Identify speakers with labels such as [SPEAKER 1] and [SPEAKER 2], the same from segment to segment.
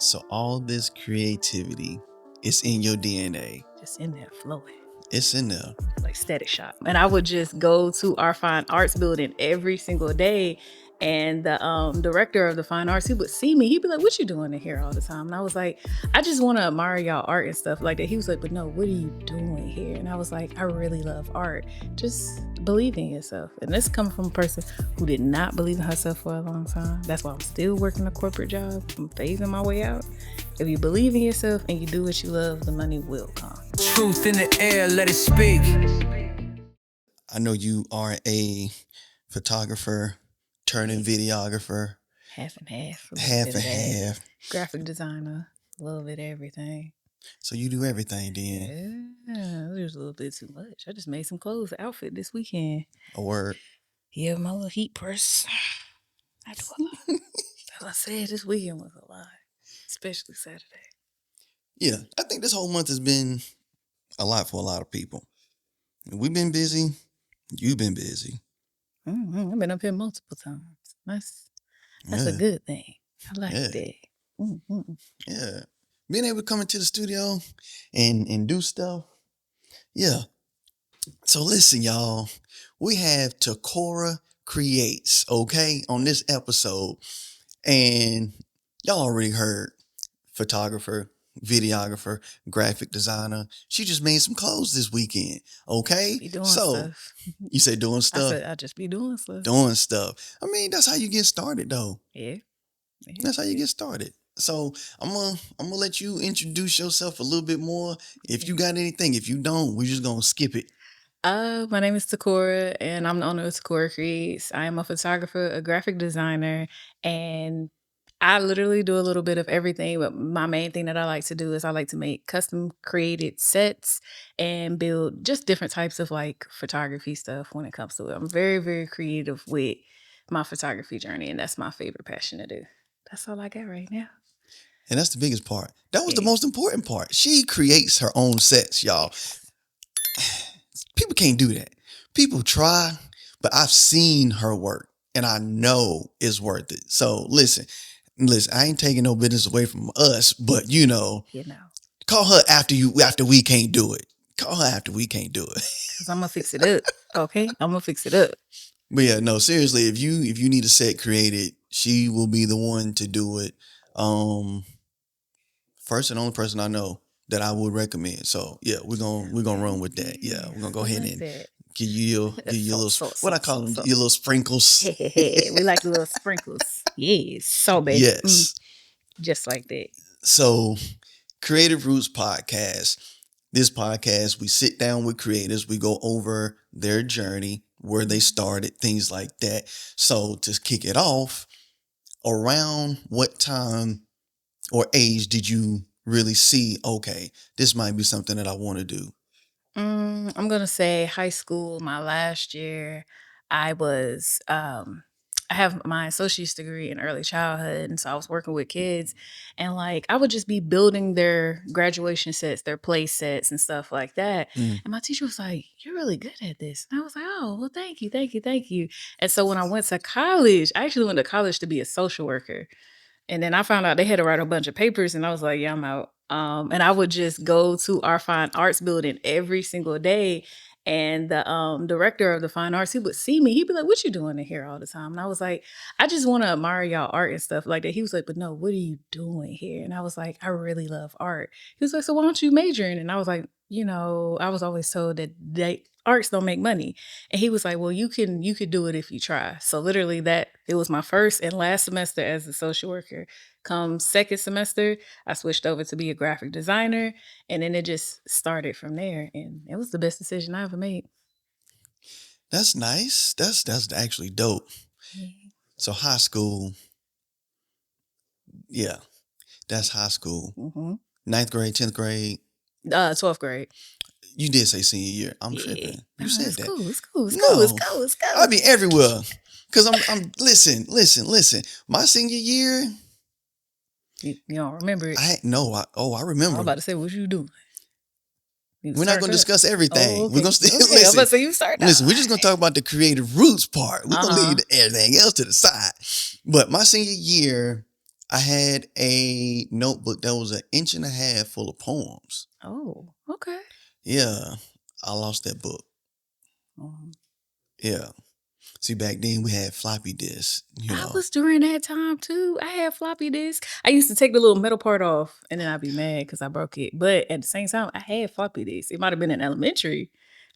[SPEAKER 1] So all this creativity is in your DNA.
[SPEAKER 2] Just in there flowing.
[SPEAKER 1] It's in there.
[SPEAKER 2] Like Static Shock. And I would just go to our fine arts building every single day. And the director of the fine arts, he would see me. He'd be like, "What you doing in here all the time?" And I was like, "I just want to admire y'all art and stuff like that." He was like, "But no, what are you doing here?" And I was like, "I really love art. Just believe in yourself." And this coming from a person who did not believe in herself for a long time. That's why I'm still working a corporate job. I'm phasing my way out. If you believe in yourself and you do what you love, the money will come.
[SPEAKER 3] Truth in the air, let it speak.
[SPEAKER 1] I know you are a photographer, turning videographer.
[SPEAKER 2] Half and half.
[SPEAKER 1] Half and half.
[SPEAKER 2] Graphic designer. A little bit of everything.
[SPEAKER 1] So you do everything then?
[SPEAKER 2] Yeah, it was a little bit too much. I just made some clothes outfit this weekend.
[SPEAKER 1] A word.
[SPEAKER 2] Yeah, my little heat press. I do a lot. As I said, this weekend was a lot. Especially Saturday.
[SPEAKER 1] Yeah, I think this whole month has been a lot for a lot of people. We've been busy. You've been busy.
[SPEAKER 2] I've been up here multiple times. That's a good thing. I like that.
[SPEAKER 1] Yeah. Being able to come into the studio and do stuff. Yeah. So listen, y'all. We have Tacora Creates, okay, on this episode. And y'all already heard photographer, videographer, graphic designer. She just made some clothes this weekend. Okay.
[SPEAKER 2] Be doing stuff.
[SPEAKER 1] You said doing stuff?
[SPEAKER 2] I said I just be doing stuff.
[SPEAKER 1] Doing stuff. I mean, that's how you get started though.
[SPEAKER 2] Yeah.
[SPEAKER 1] That's how you get started. So I'm gonna let you introduce yourself a little bit more. If you got anything, if you don't, we're just gonna skip it.
[SPEAKER 2] My name is Tacora, and I'm the owner of Tacora Creates. I am a photographer, a graphic designer, and I literally do a little bit of everything, but my main thing that I like to do is I like to make custom created sets and build just different types of like photography stuff when it comes to it. I'm very, very creative with my photography journey, and that's my favorite passion to do. That's all I got right now.
[SPEAKER 1] And that's the biggest part. That was the most important part. She creates her own sets, y'all. People can't do that. People try, but I've seen her work and I know it's worth it. So listen, I ain't taking no business away from us, but call her after we can't do it. Call her after we can't do it.
[SPEAKER 2] Cause I'm gonna fix it up. Okay, I'm gonna fix it up.
[SPEAKER 1] But yeah, no, seriously, if you need a set created, she will be the one to do it. First and only person I know that I would recommend. So yeah, we're gonna run with that. Yeah, we're gonna go ahead and give you your little what I call them, your little sprinkles.
[SPEAKER 2] We like the little sprinkles. Yes, so baby.
[SPEAKER 1] Yes,
[SPEAKER 2] just like that.
[SPEAKER 1] So, Creative Roots Podcast. This podcast, we sit down with creators, we go over their journey, where they started, things like that. So to kick it off, around what time or age did you really see, okay, this might be something that I want to do?
[SPEAKER 2] I'm going to say high school, my last year, I was, I have my associate's degree in early childhood. And so I was working with kids and like, I would just be building their graduation sets, their play sets and stuff like that. And my teacher was like, "You're really good at this." And I was like, "Oh, well, thank you, thank you, thank you." And so when I went to college, I actually went to college to be a social worker. And then I found out they had to write a bunch of papers and I was like, "Yeah, I'm out." And I would just go to our fine arts building every single day. And the director of the fine arts, he would see me. He'd be like, "What you doing in here all the time?" And I was like, "I just want to admire y'all art and stuff like that." He was like, "But no, what are you doing here?" And I was like, "I really love art." He was like, "So why don't you major in it?" And I was like, I was always told that arts don't make money. And he was like, "Well, you could do it if you try." So literally it was my first and last semester as a social worker. Come second semester, I switched over to be a graphic designer, and then it just started from there. And it was the best decision I ever made.
[SPEAKER 1] That's nice. That's actually dope. So high school, yeah, that's high school. 9th grade, 10th grade,
[SPEAKER 2] 12th grade.
[SPEAKER 1] You did say senior year. I'm tripping. You said
[SPEAKER 2] it's
[SPEAKER 1] that.
[SPEAKER 2] Cool. It's cool.
[SPEAKER 1] I be everywhere. Cause I'm listen. My senior year.
[SPEAKER 2] You don't remember it?
[SPEAKER 1] I remember.
[SPEAKER 2] I'm about to say, what you doing?
[SPEAKER 1] We're not going to discuss everything.
[SPEAKER 2] Oh, okay.
[SPEAKER 1] We're going to
[SPEAKER 2] listen. I'm about to say you start now.
[SPEAKER 1] Listen, we're just going to talk about the creative roots part. We're going to leave everything else to the side. But my senior year, I had a notebook that was 1.5 inches full of poems.
[SPEAKER 2] Oh, okay.
[SPEAKER 1] Yeah, I lost that book. Yeah. See, back then we had floppy disks,
[SPEAKER 2] I was during that time too. I had floppy disks. I used to take the little metal part off and then I'd be mad because I broke it. But at the same time, I had floppy disks. It might have been in elementary,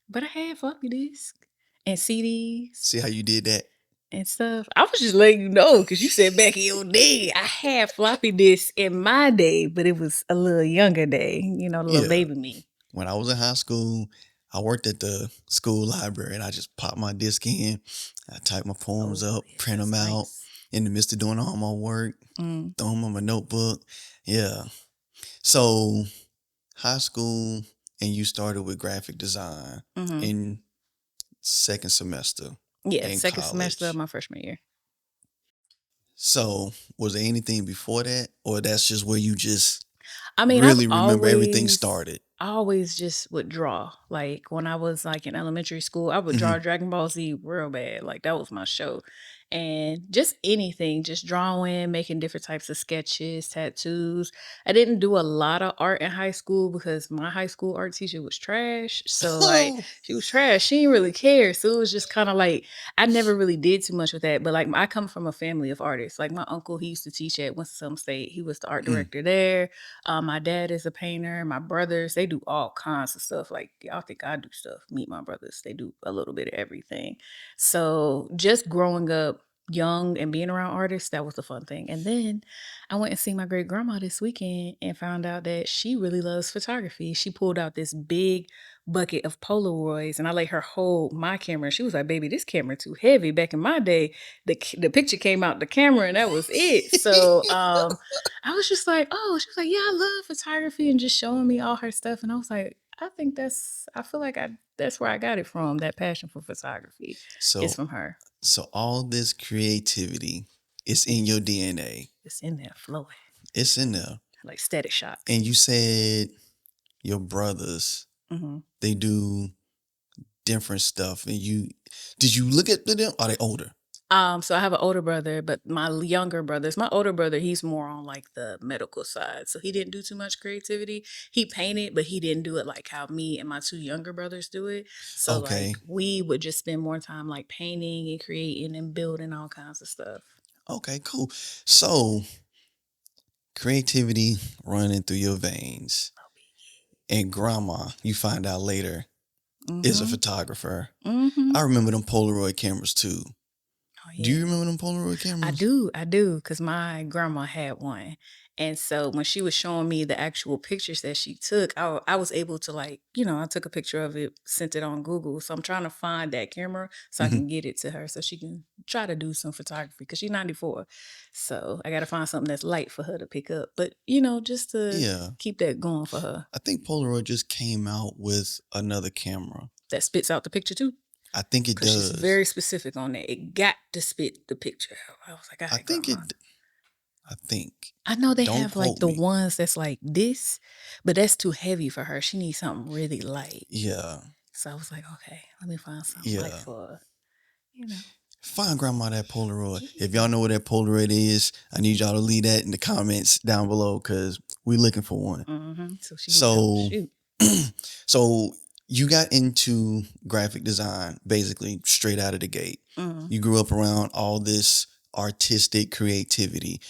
[SPEAKER 2] but I had floppy disks and CDs
[SPEAKER 1] See how you did that?
[SPEAKER 2] and stuff. I was just letting you know because you said back in your day, I had floppy disks in my day, but it was a little younger day, the little
[SPEAKER 1] Yeah.
[SPEAKER 2] baby me.
[SPEAKER 1] When I was in high school, I worked at the school library and I just popped my disc in. I typed my poems up, print them out in the midst of doing all my work, throw them on my notebook. Yeah. So high school, and you started with graphic design in second semester.
[SPEAKER 2] Yeah,
[SPEAKER 1] in
[SPEAKER 2] second
[SPEAKER 1] college.
[SPEAKER 2] semester of my freshman year.
[SPEAKER 1] So was there anything before that, or that's just where you just
[SPEAKER 2] I've
[SPEAKER 1] really remember everything started?
[SPEAKER 2] I always just would draw. Like when I was like in elementary school, I would draw Dragon Ball Z real bad. Like that was my show. And just anything, just drawing, making different types of sketches, tattoos. I didn't do a lot of art in high school because my high school art teacher was trash. So like she was trash. She didn't really care. So it was just kind of like I never really did too much with that. But like I come from a family of artists. Like my uncle, he used to teach at Winston-Salem State. He was the art director there. My dad is a painter. My brothers, they do all kinds of stuff. Like y'all think I do stuff. Meet my brothers. They do a little bit of everything. So just growing up young and being around artists, that was the fun thing. And then I went and seen my great grandma this weekend and found out that she really loves photography. She pulled out this big bucket of Polaroids and I let her hold my camera. She was like, "Baby, this camera too heavy." Back in my day, the picture came out the camera and that was it. So I was just like, oh, she was like, "Yeah, I love photography," and just showing me all her stuff. And I was like, I feel like that's where I got it from. That passion for photography is from her.
[SPEAKER 1] So all this creativity is in your DNA.
[SPEAKER 2] It's in there flowing.
[SPEAKER 1] It's in there.
[SPEAKER 2] Like Static Shock.
[SPEAKER 1] And you said your brothers, they do different stuff. And did you look at them? Are they older?
[SPEAKER 2] So I have an older brother, but my younger brothers, my older brother, he's more on like the medical side. So he didn't do too much creativity. He painted, but he didn't do it like how me and my two younger brothers do it. So like we would just spend more time like painting and creating and building all kinds of stuff.
[SPEAKER 1] Okay, cool. So creativity running through your veins. And grandma, you find out later, is a photographer. I remember them Polaroid cameras too. Oh, yeah. Do you remember them Polaroid cameras?
[SPEAKER 2] I do, because my grandma had one. And so when she was showing me the actual pictures that she took, I was able to like, I took a picture of it, sent it on Google. So I'm trying to find that camera so I can get it to her so she can try to do some photography because she's 94. So I got to find something that's light for her to pick up. But, just to keep that going for her.
[SPEAKER 1] I think Polaroid just came out with another camera.
[SPEAKER 2] That spits out the picture too?
[SPEAKER 1] I think it does.
[SPEAKER 2] She's very specific on that. It got to spit the picture out. I was like, I think. I know they have like the ones that's like this, but that's too heavy for her. She needs something really light.
[SPEAKER 1] Yeah.
[SPEAKER 2] So I was like, okay, let me find something light for her.
[SPEAKER 1] Find grandma that Polaroid. If y'all know what that Polaroid is, I need y'all to leave that in the comments down below because we're looking for one. So you got into graphic design basically straight out of the gate. You grew up around all this artistic creativity.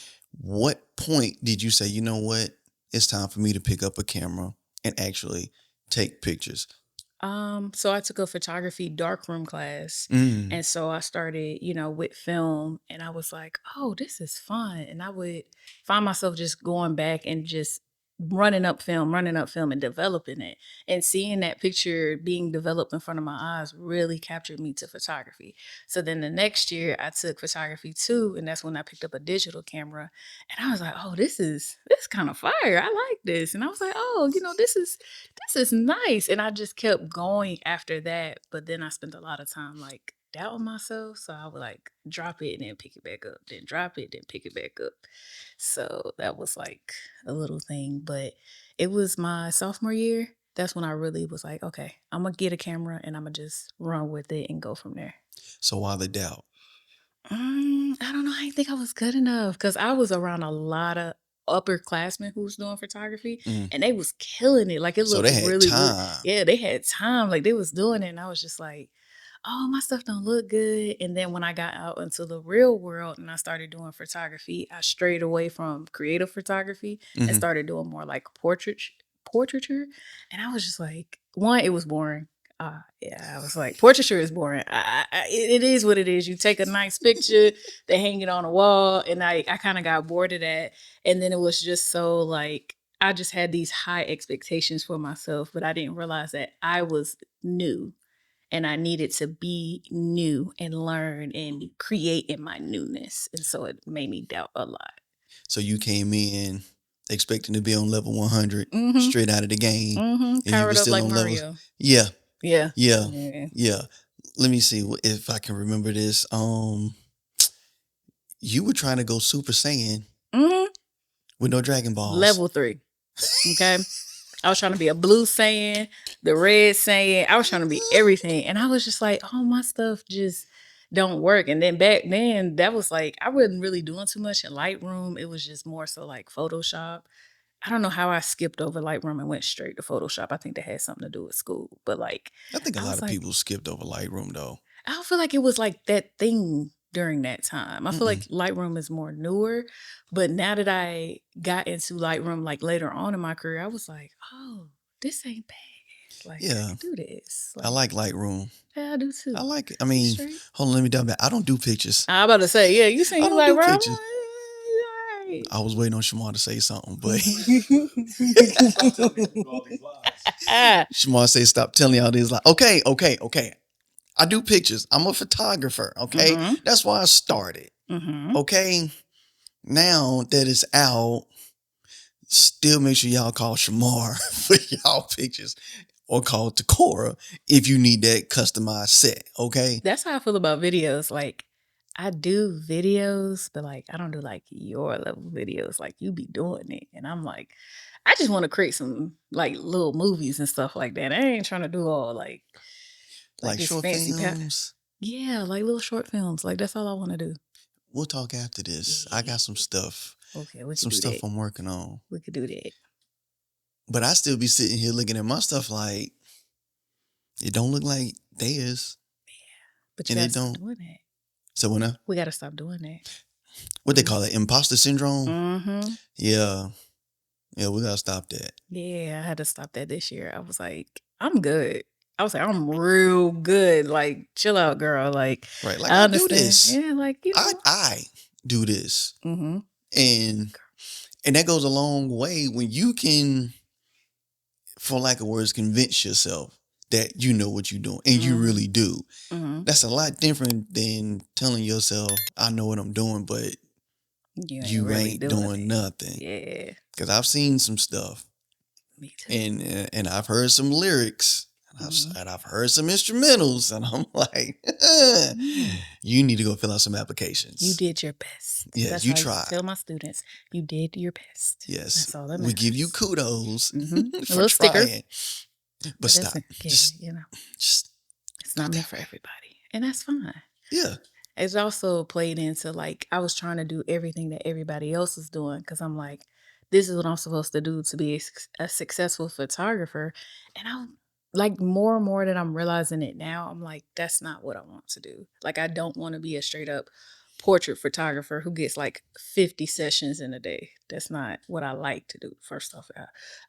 [SPEAKER 1] What point did you say, you know what, it's time for me to pick up a camera and actually take pictures?
[SPEAKER 2] So I took a photography darkroom class. And so I started, with film and I was like, oh, this is fun. And I would find myself just going back and just running up film and developing it. And seeing that picture being developed in front of my eyes really captured me to photography. So then the next year I took photography too. And that's when I picked up a digital camera. And I was like, oh, this is kind of fire. I like this. And I was like, oh, this is nice. And I just kept going after that. But then I spent a lot of time like doubting myself. So I would like drop it and then pick it back up, then drop it, then pick it back up. So that was like a little thing. But it was my sophomore year. That's when I really was like, okay, I'm going to get a camera and I'm going to just run with it and go from there.
[SPEAKER 1] So why the doubt?
[SPEAKER 2] I don't know. I didn't think I was good enough because I was around a lot of upperclassmen who was doing photography,
[SPEAKER 1] Mm.
[SPEAKER 2] and they was killing it. Like it
[SPEAKER 1] So
[SPEAKER 2] looked
[SPEAKER 1] they had
[SPEAKER 2] really, really.
[SPEAKER 1] time.
[SPEAKER 2] Yeah, they had time. Like they was doing it, and I was just like, oh, my stuff don't look good. And then when I got out into the real world and I started doing photography, I strayed away from creative photography and
[SPEAKER 1] Mhm.
[SPEAKER 2] started doing more like portraiture. And I was just like, one, it was boring. Yeah, I was like, portraiture is boring. It is what it is. You take a nice picture, they hang it on a wall, and I kind of got bored of that. And then it was just so like I just had these high expectations for myself, but I didn't realize that I was new and I needed to be new and learn and create in my newness. And so it made me doubt a lot.
[SPEAKER 1] So you came in expecting to be on level 100
[SPEAKER 2] Mm-hmm.
[SPEAKER 1] straight out of the game, and you were
[SPEAKER 2] Powered up
[SPEAKER 1] still
[SPEAKER 2] like
[SPEAKER 1] on levels.
[SPEAKER 2] Mario.
[SPEAKER 1] Yeah,
[SPEAKER 2] Yeah.
[SPEAKER 1] yeah,
[SPEAKER 2] Yeah.
[SPEAKER 1] yeah. Let me see if I can remember this. You were trying to go Super Saiyan
[SPEAKER 2] Mm-hmm.
[SPEAKER 1] with no Dragon Balls.
[SPEAKER 2] Level 3. Okay. I was trying to be a blue Saiyan, the red Saiyan. I was trying to be everything. And I was just like, oh, my stuff just don't work. And then back then, that was like, I wasn't really doing too much in Lightroom. It was just more so like Photoshop. I don't know how I skipped over Lightroom and went straight to Photoshop. I think that had something to do with school. But like,
[SPEAKER 1] I think a
[SPEAKER 2] I
[SPEAKER 1] lot
[SPEAKER 2] was
[SPEAKER 1] of
[SPEAKER 2] like,
[SPEAKER 1] people skipped over Lightroom though.
[SPEAKER 2] I don't feel like it was like that thing during that time. I feel like
[SPEAKER 1] Mm-mm.
[SPEAKER 2] Lightroom is more newer. But now that I got into Lightroom like later on in my career, I was like, oh, this ain't bad. Like I
[SPEAKER 1] Yeah,
[SPEAKER 2] can do this.
[SPEAKER 1] I like Lightroom.
[SPEAKER 2] Yeah, I do too.
[SPEAKER 1] I like it. I
[SPEAKER 2] You
[SPEAKER 1] mean,
[SPEAKER 2] straight?
[SPEAKER 1] hold on, let me double back. I don't do pictures.
[SPEAKER 2] I about to say, yeah, you saying
[SPEAKER 1] I
[SPEAKER 2] you
[SPEAKER 1] don't
[SPEAKER 2] like
[SPEAKER 1] do
[SPEAKER 2] bro?
[SPEAKER 1] pictures. I was waiting on Shamar to say something, but Shamar said, "Stop telling y'all this." Like, okay. I do pictures. I'm a photographer. Okay, that's why I started. Okay, now that it's out, still make sure y'all call Shamar for y'all pictures, or call Tacora if you need that customized set. Okay,
[SPEAKER 2] That's how I feel about videos. Like I do videos, but like I don't do like your level videos. Like you be doing it, and I'm like, I just want to create some like little movies and stuff like that. I ain't trying to do all like
[SPEAKER 1] like
[SPEAKER 2] this
[SPEAKER 1] short
[SPEAKER 2] fancy
[SPEAKER 1] films.
[SPEAKER 2] Yeah, like little short films. Like that's all I want to do.
[SPEAKER 1] We'll talk after this. I got some stuff.
[SPEAKER 2] Okay, we could
[SPEAKER 1] Some
[SPEAKER 2] do
[SPEAKER 1] stuff
[SPEAKER 2] that.
[SPEAKER 1] I'm working on.
[SPEAKER 2] We could do that.
[SPEAKER 1] But I still be sitting here looking at my stuff like it don't look like theirs.
[SPEAKER 2] But you
[SPEAKER 1] And
[SPEAKER 2] gotta
[SPEAKER 1] it
[SPEAKER 2] stop
[SPEAKER 1] don't.
[SPEAKER 2] doing that.
[SPEAKER 1] So when
[SPEAKER 2] We gotta stop doing that.
[SPEAKER 1] what they call it, imposter syndrome?
[SPEAKER 2] Mm-hmm.
[SPEAKER 1] Yeah. Yeah, we gotta stop that.
[SPEAKER 2] Yeah, I had to stop that this year. I was like, I'm good. I was like, I'm real good. Like, chill out, girl. Like,
[SPEAKER 1] Right. Like
[SPEAKER 2] I
[SPEAKER 1] I do
[SPEAKER 2] understand.
[SPEAKER 1] this.
[SPEAKER 2] Yeah, like, you know.
[SPEAKER 1] I do this.
[SPEAKER 2] Mm-hmm.
[SPEAKER 1] And that goes a long way when you can, for lack of words, convince yourself that you know what you're doing and you really do.
[SPEAKER 2] Mm-hmm.
[SPEAKER 1] That's a lot different than telling yourself, I know what I'm doing, but
[SPEAKER 2] You really
[SPEAKER 1] ain't doing
[SPEAKER 2] it.
[SPEAKER 1] nothing.
[SPEAKER 2] Yeah.
[SPEAKER 1] Because I've seen some stuff.
[SPEAKER 2] Me too.
[SPEAKER 1] And I've heard some lyrics. And I've heard some instrumentals. And I'm like, you need to go fill out some applications.
[SPEAKER 2] You did your best.
[SPEAKER 1] Yeah,
[SPEAKER 2] That's
[SPEAKER 1] you
[SPEAKER 2] how I used
[SPEAKER 1] tried.
[SPEAKER 2] to tell my students, you did your best.
[SPEAKER 1] Yes.
[SPEAKER 2] That's all that
[SPEAKER 1] we
[SPEAKER 2] matters.
[SPEAKER 1] give you kudos
[SPEAKER 2] A
[SPEAKER 1] for
[SPEAKER 2] little sticker.
[SPEAKER 1] trying. But stop.
[SPEAKER 2] Just, you know,
[SPEAKER 1] just
[SPEAKER 2] it's not meant for everybody. And that's fine.
[SPEAKER 1] Yeah.
[SPEAKER 2] It's also played into like I was trying to do everything that everybody else is doing because I'm like, this is what I'm supposed to do to be a successful photographer. And I'm like more and more that I'm realizing it now, I'm like, that's not what I want to do. Like I don't want to be a straight up portrait photographer who gets like 50 sessions in a day. That's not what I like to do. First off,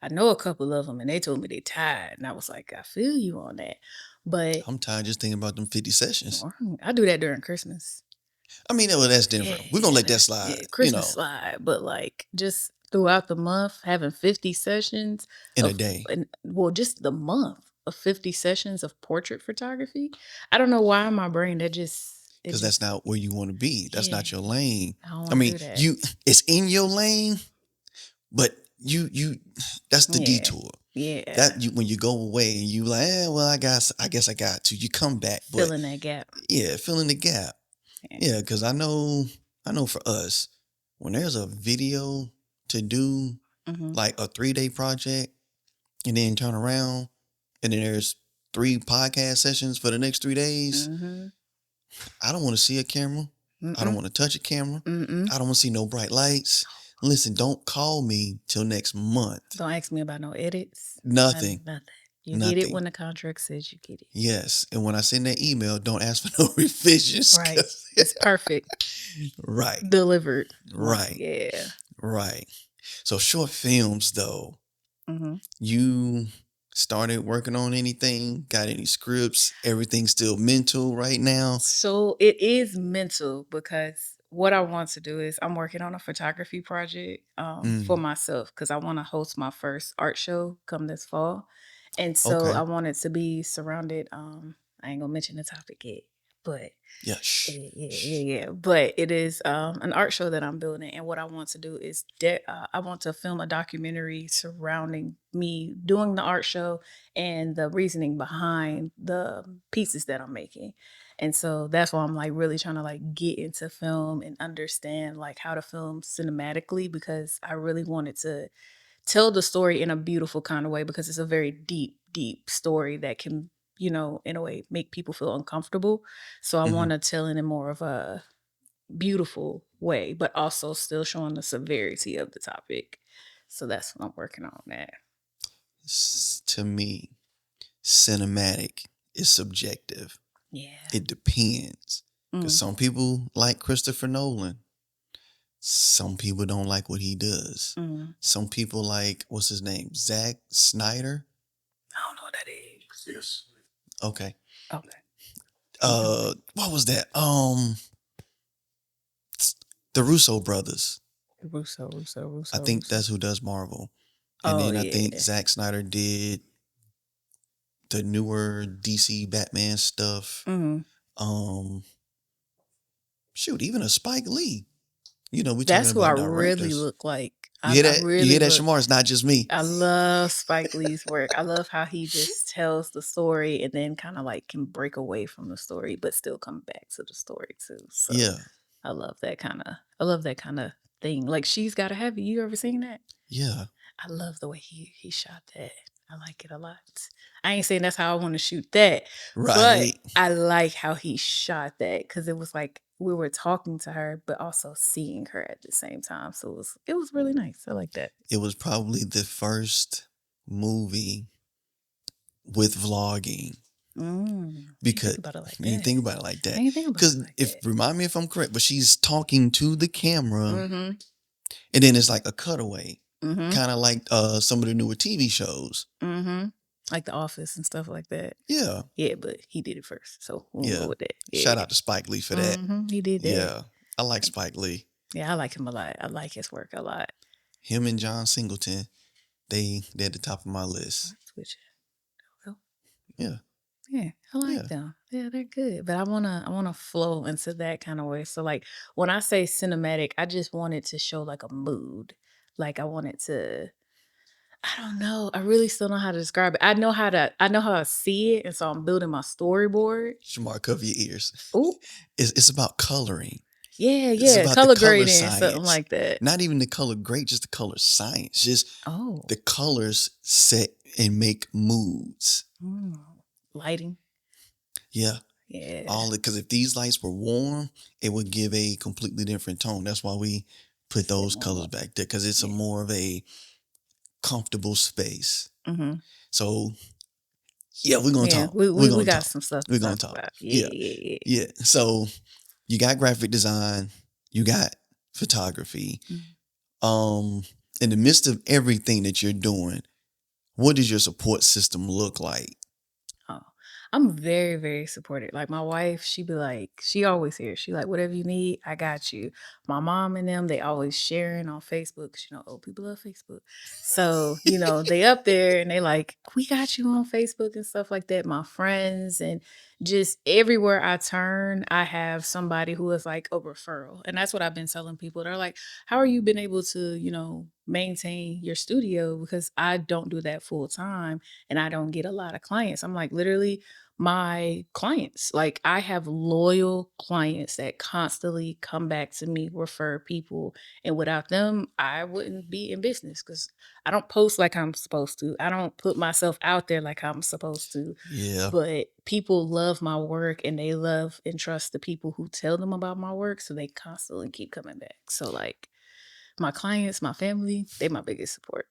[SPEAKER 2] I know a couple of them and they told me they tired. And I was like, I feel you on that. But
[SPEAKER 1] I'm tired just thinking about them 50 sessions.
[SPEAKER 2] I do that during Christmas.
[SPEAKER 1] I mean, well, that's different. We're going to let that slide.
[SPEAKER 2] Yeah, Christmas slide. But like just throughout the month, having 50 sessions.
[SPEAKER 1] In a day.
[SPEAKER 2] Well, just the month of 50 sessions of portrait photography. I don't know why in my brain that just...
[SPEAKER 1] Because that's not where you want to be. That's not your lane.
[SPEAKER 2] I mean,
[SPEAKER 1] it's in your lane, but that's the detour.
[SPEAKER 2] Yeah.
[SPEAKER 1] That when you go away and you like, well, I guess I got to. You come back,
[SPEAKER 2] filling that gap.
[SPEAKER 1] Yeah, filling the gap. Yeah, because I know for us, when there's a video to do, like a 3-day project, and then turn around, and then there's 3 podcast sessions for the next 3 days. I don't want to see a camera. I don't want to touch a camera.
[SPEAKER 2] Mm-mm.
[SPEAKER 1] I don't want to see no bright lights. Listen, don't call me till next month.
[SPEAKER 2] Don't ask me about no edits.
[SPEAKER 1] Nothing.
[SPEAKER 2] Nothing. You get it
[SPEAKER 1] Nothing.
[SPEAKER 2] when the contract says you get it.
[SPEAKER 1] Yes. And when I send that email, don't ask for no revisions.
[SPEAKER 2] Right. It's perfect.
[SPEAKER 1] Right.
[SPEAKER 2] Delivered.
[SPEAKER 1] Right.
[SPEAKER 2] Yeah.
[SPEAKER 1] Right. So short films though,
[SPEAKER 2] Mm-hmm.
[SPEAKER 1] you started working on anything? Got any scripts? Everything's still mental right now?
[SPEAKER 2] So it is mental because what I want to do is I'm working on a photography project for myself because I want to host my first art show come this fall. And so
[SPEAKER 1] Okay.
[SPEAKER 2] I want it to be surrounded. I ain't gonna mention the topic yet, but
[SPEAKER 1] Yeah. Shh.
[SPEAKER 2] yeah. But it is an art show that I'm building, and what I want to do is I want to film a documentary surrounding me doing the art show and the reasoning behind the pieces that I'm making. And so that's why I'm like really trying to like get into film and understand like how to film cinematically because I really wanted to tell the story in a beautiful kind of way because it's a very deep story that can, in a way make people feel uncomfortable. So I want to tell it in more of a beautiful way, but also still showing the severity of the topic. So that's what I'm working on that.
[SPEAKER 1] To me, cinematic is subjective.
[SPEAKER 2] Yeah.
[SPEAKER 1] It depends. Because some people like Christopher Nolan. Some people don't like what he does. Some people like, what's his name? Zack Snyder?
[SPEAKER 2] I don't know what that is.
[SPEAKER 4] Yes.
[SPEAKER 1] Okay.
[SPEAKER 2] Okay.
[SPEAKER 1] What was that? The Russo brothers.
[SPEAKER 2] Russo.
[SPEAKER 1] I think that's who does Marvel. And then I think Zack Snyder did the newer DC Batman stuff. Shoot, even a Spike Lee. We
[SPEAKER 2] That's
[SPEAKER 1] talking
[SPEAKER 2] who I
[SPEAKER 1] about
[SPEAKER 2] really
[SPEAKER 1] directors.
[SPEAKER 2] look like.
[SPEAKER 1] You hear
[SPEAKER 2] I
[SPEAKER 1] that?
[SPEAKER 2] really
[SPEAKER 1] You hear that,
[SPEAKER 2] look-
[SPEAKER 1] Shamar? It's not just me.
[SPEAKER 2] I love Spike Lee's work. I love how he just tells the story and then kind of like can break away from the story, but still come back to the story too. So
[SPEAKER 1] Yeah.
[SPEAKER 2] I love that kind of thing. Like She's Gotta Have It. You ever seen that?
[SPEAKER 1] Yeah.
[SPEAKER 2] I love the way he shot that. I like it a lot. I ain't saying that's how I want to shoot that,
[SPEAKER 1] Right.
[SPEAKER 2] but I like how he shot that because it was like we were talking to her, but also seeing her at the same time. So it was really nice. I like that.
[SPEAKER 1] It was probably the first movie with vlogging. Because
[SPEAKER 2] think about it like
[SPEAKER 1] you
[SPEAKER 2] that.
[SPEAKER 1] think about it like that.
[SPEAKER 2] I ain't think about it
[SPEAKER 1] Because
[SPEAKER 2] like
[SPEAKER 1] if
[SPEAKER 2] that.
[SPEAKER 1] remind me if I'm correct, but she's talking to the camera, and then it's like a cutaway, kind of like some of the newer TV shows.
[SPEAKER 2] Like The Office and stuff like that.
[SPEAKER 1] Yeah.
[SPEAKER 2] Yeah, but he did it first, so we'll go with that. Yeah.
[SPEAKER 1] Shout out to Spike Lee for that.
[SPEAKER 2] He did that.
[SPEAKER 1] Yeah, I like Spike Lee.
[SPEAKER 2] Yeah, I like him a lot. I like his work a lot.
[SPEAKER 1] Him and John Singleton, they're at the top of my list.
[SPEAKER 2] Switch it.
[SPEAKER 1] Yeah.
[SPEAKER 2] Yeah, I like them. Yeah, they're good. But I wanna flow into that kind of way. So like when I say cinematic, I just want it to show like a mood. Like I want it to, I don't know. I really still know how to describe it. I know how to see it, and so I'm building my storyboard.
[SPEAKER 1] Shamar, cover your ears.
[SPEAKER 2] Ooh.
[SPEAKER 1] It's about coloring.
[SPEAKER 2] Yeah,
[SPEAKER 1] It's about
[SPEAKER 2] color
[SPEAKER 1] the color
[SPEAKER 2] grading,
[SPEAKER 1] science.
[SPEAKER 2] something like that.
[SPEAKER 1] Not even the color grade, just the color science. Just the colors set and make moods.
[SPEAKER 2] Lighting.
[SPEAKER 1] Yeah.
[SPEAKER 2] Yeah.
[SPEAKER 1] All because if these lights were warm, it would give a completely different tone. That's why we put those colors back there because it's a more of a comfortable space. So yeah, we're gonna talk.
[SPEAKER 2] We got some stuff.
[SPEAKER 1] We're gonna talk.
[SPEAKER 2] About.
[SPEAKER 1] Yeah. So you got graphic design, you got photography. In the midst of everything that you're doing, what does your support system look like?
[SPEAKER 2] I'm very, very supportive. Like my wife, she be like, she always here. She like, whatever you need, I got you. My mom and them, they always sharing on Facebook. 'Cause, old people love Facebook. So, they up there and they like, we got you on Facebook and stuff like that. My friends and just everywhere I turn, I have somebody who is like a referral. And that's what I've been telling people. They're like, how are you been able to, maintain your studio because I don't do that full time and I don't get a lot of clients. I'm like, literally, my clients, like, I have loyal clients that constantly come back to me, refer people. And without them, I wouldn't be in business because I don't post like I'm supposed to. I don't put myself out there like I'm supposed to.
[SPEAKER 1] Yeah.
[SPEAKER 2] But people love my work and they love and trust the people who tell them about my work. So they constantly keep coming back. So, like, my clients, my family, they my biggest support.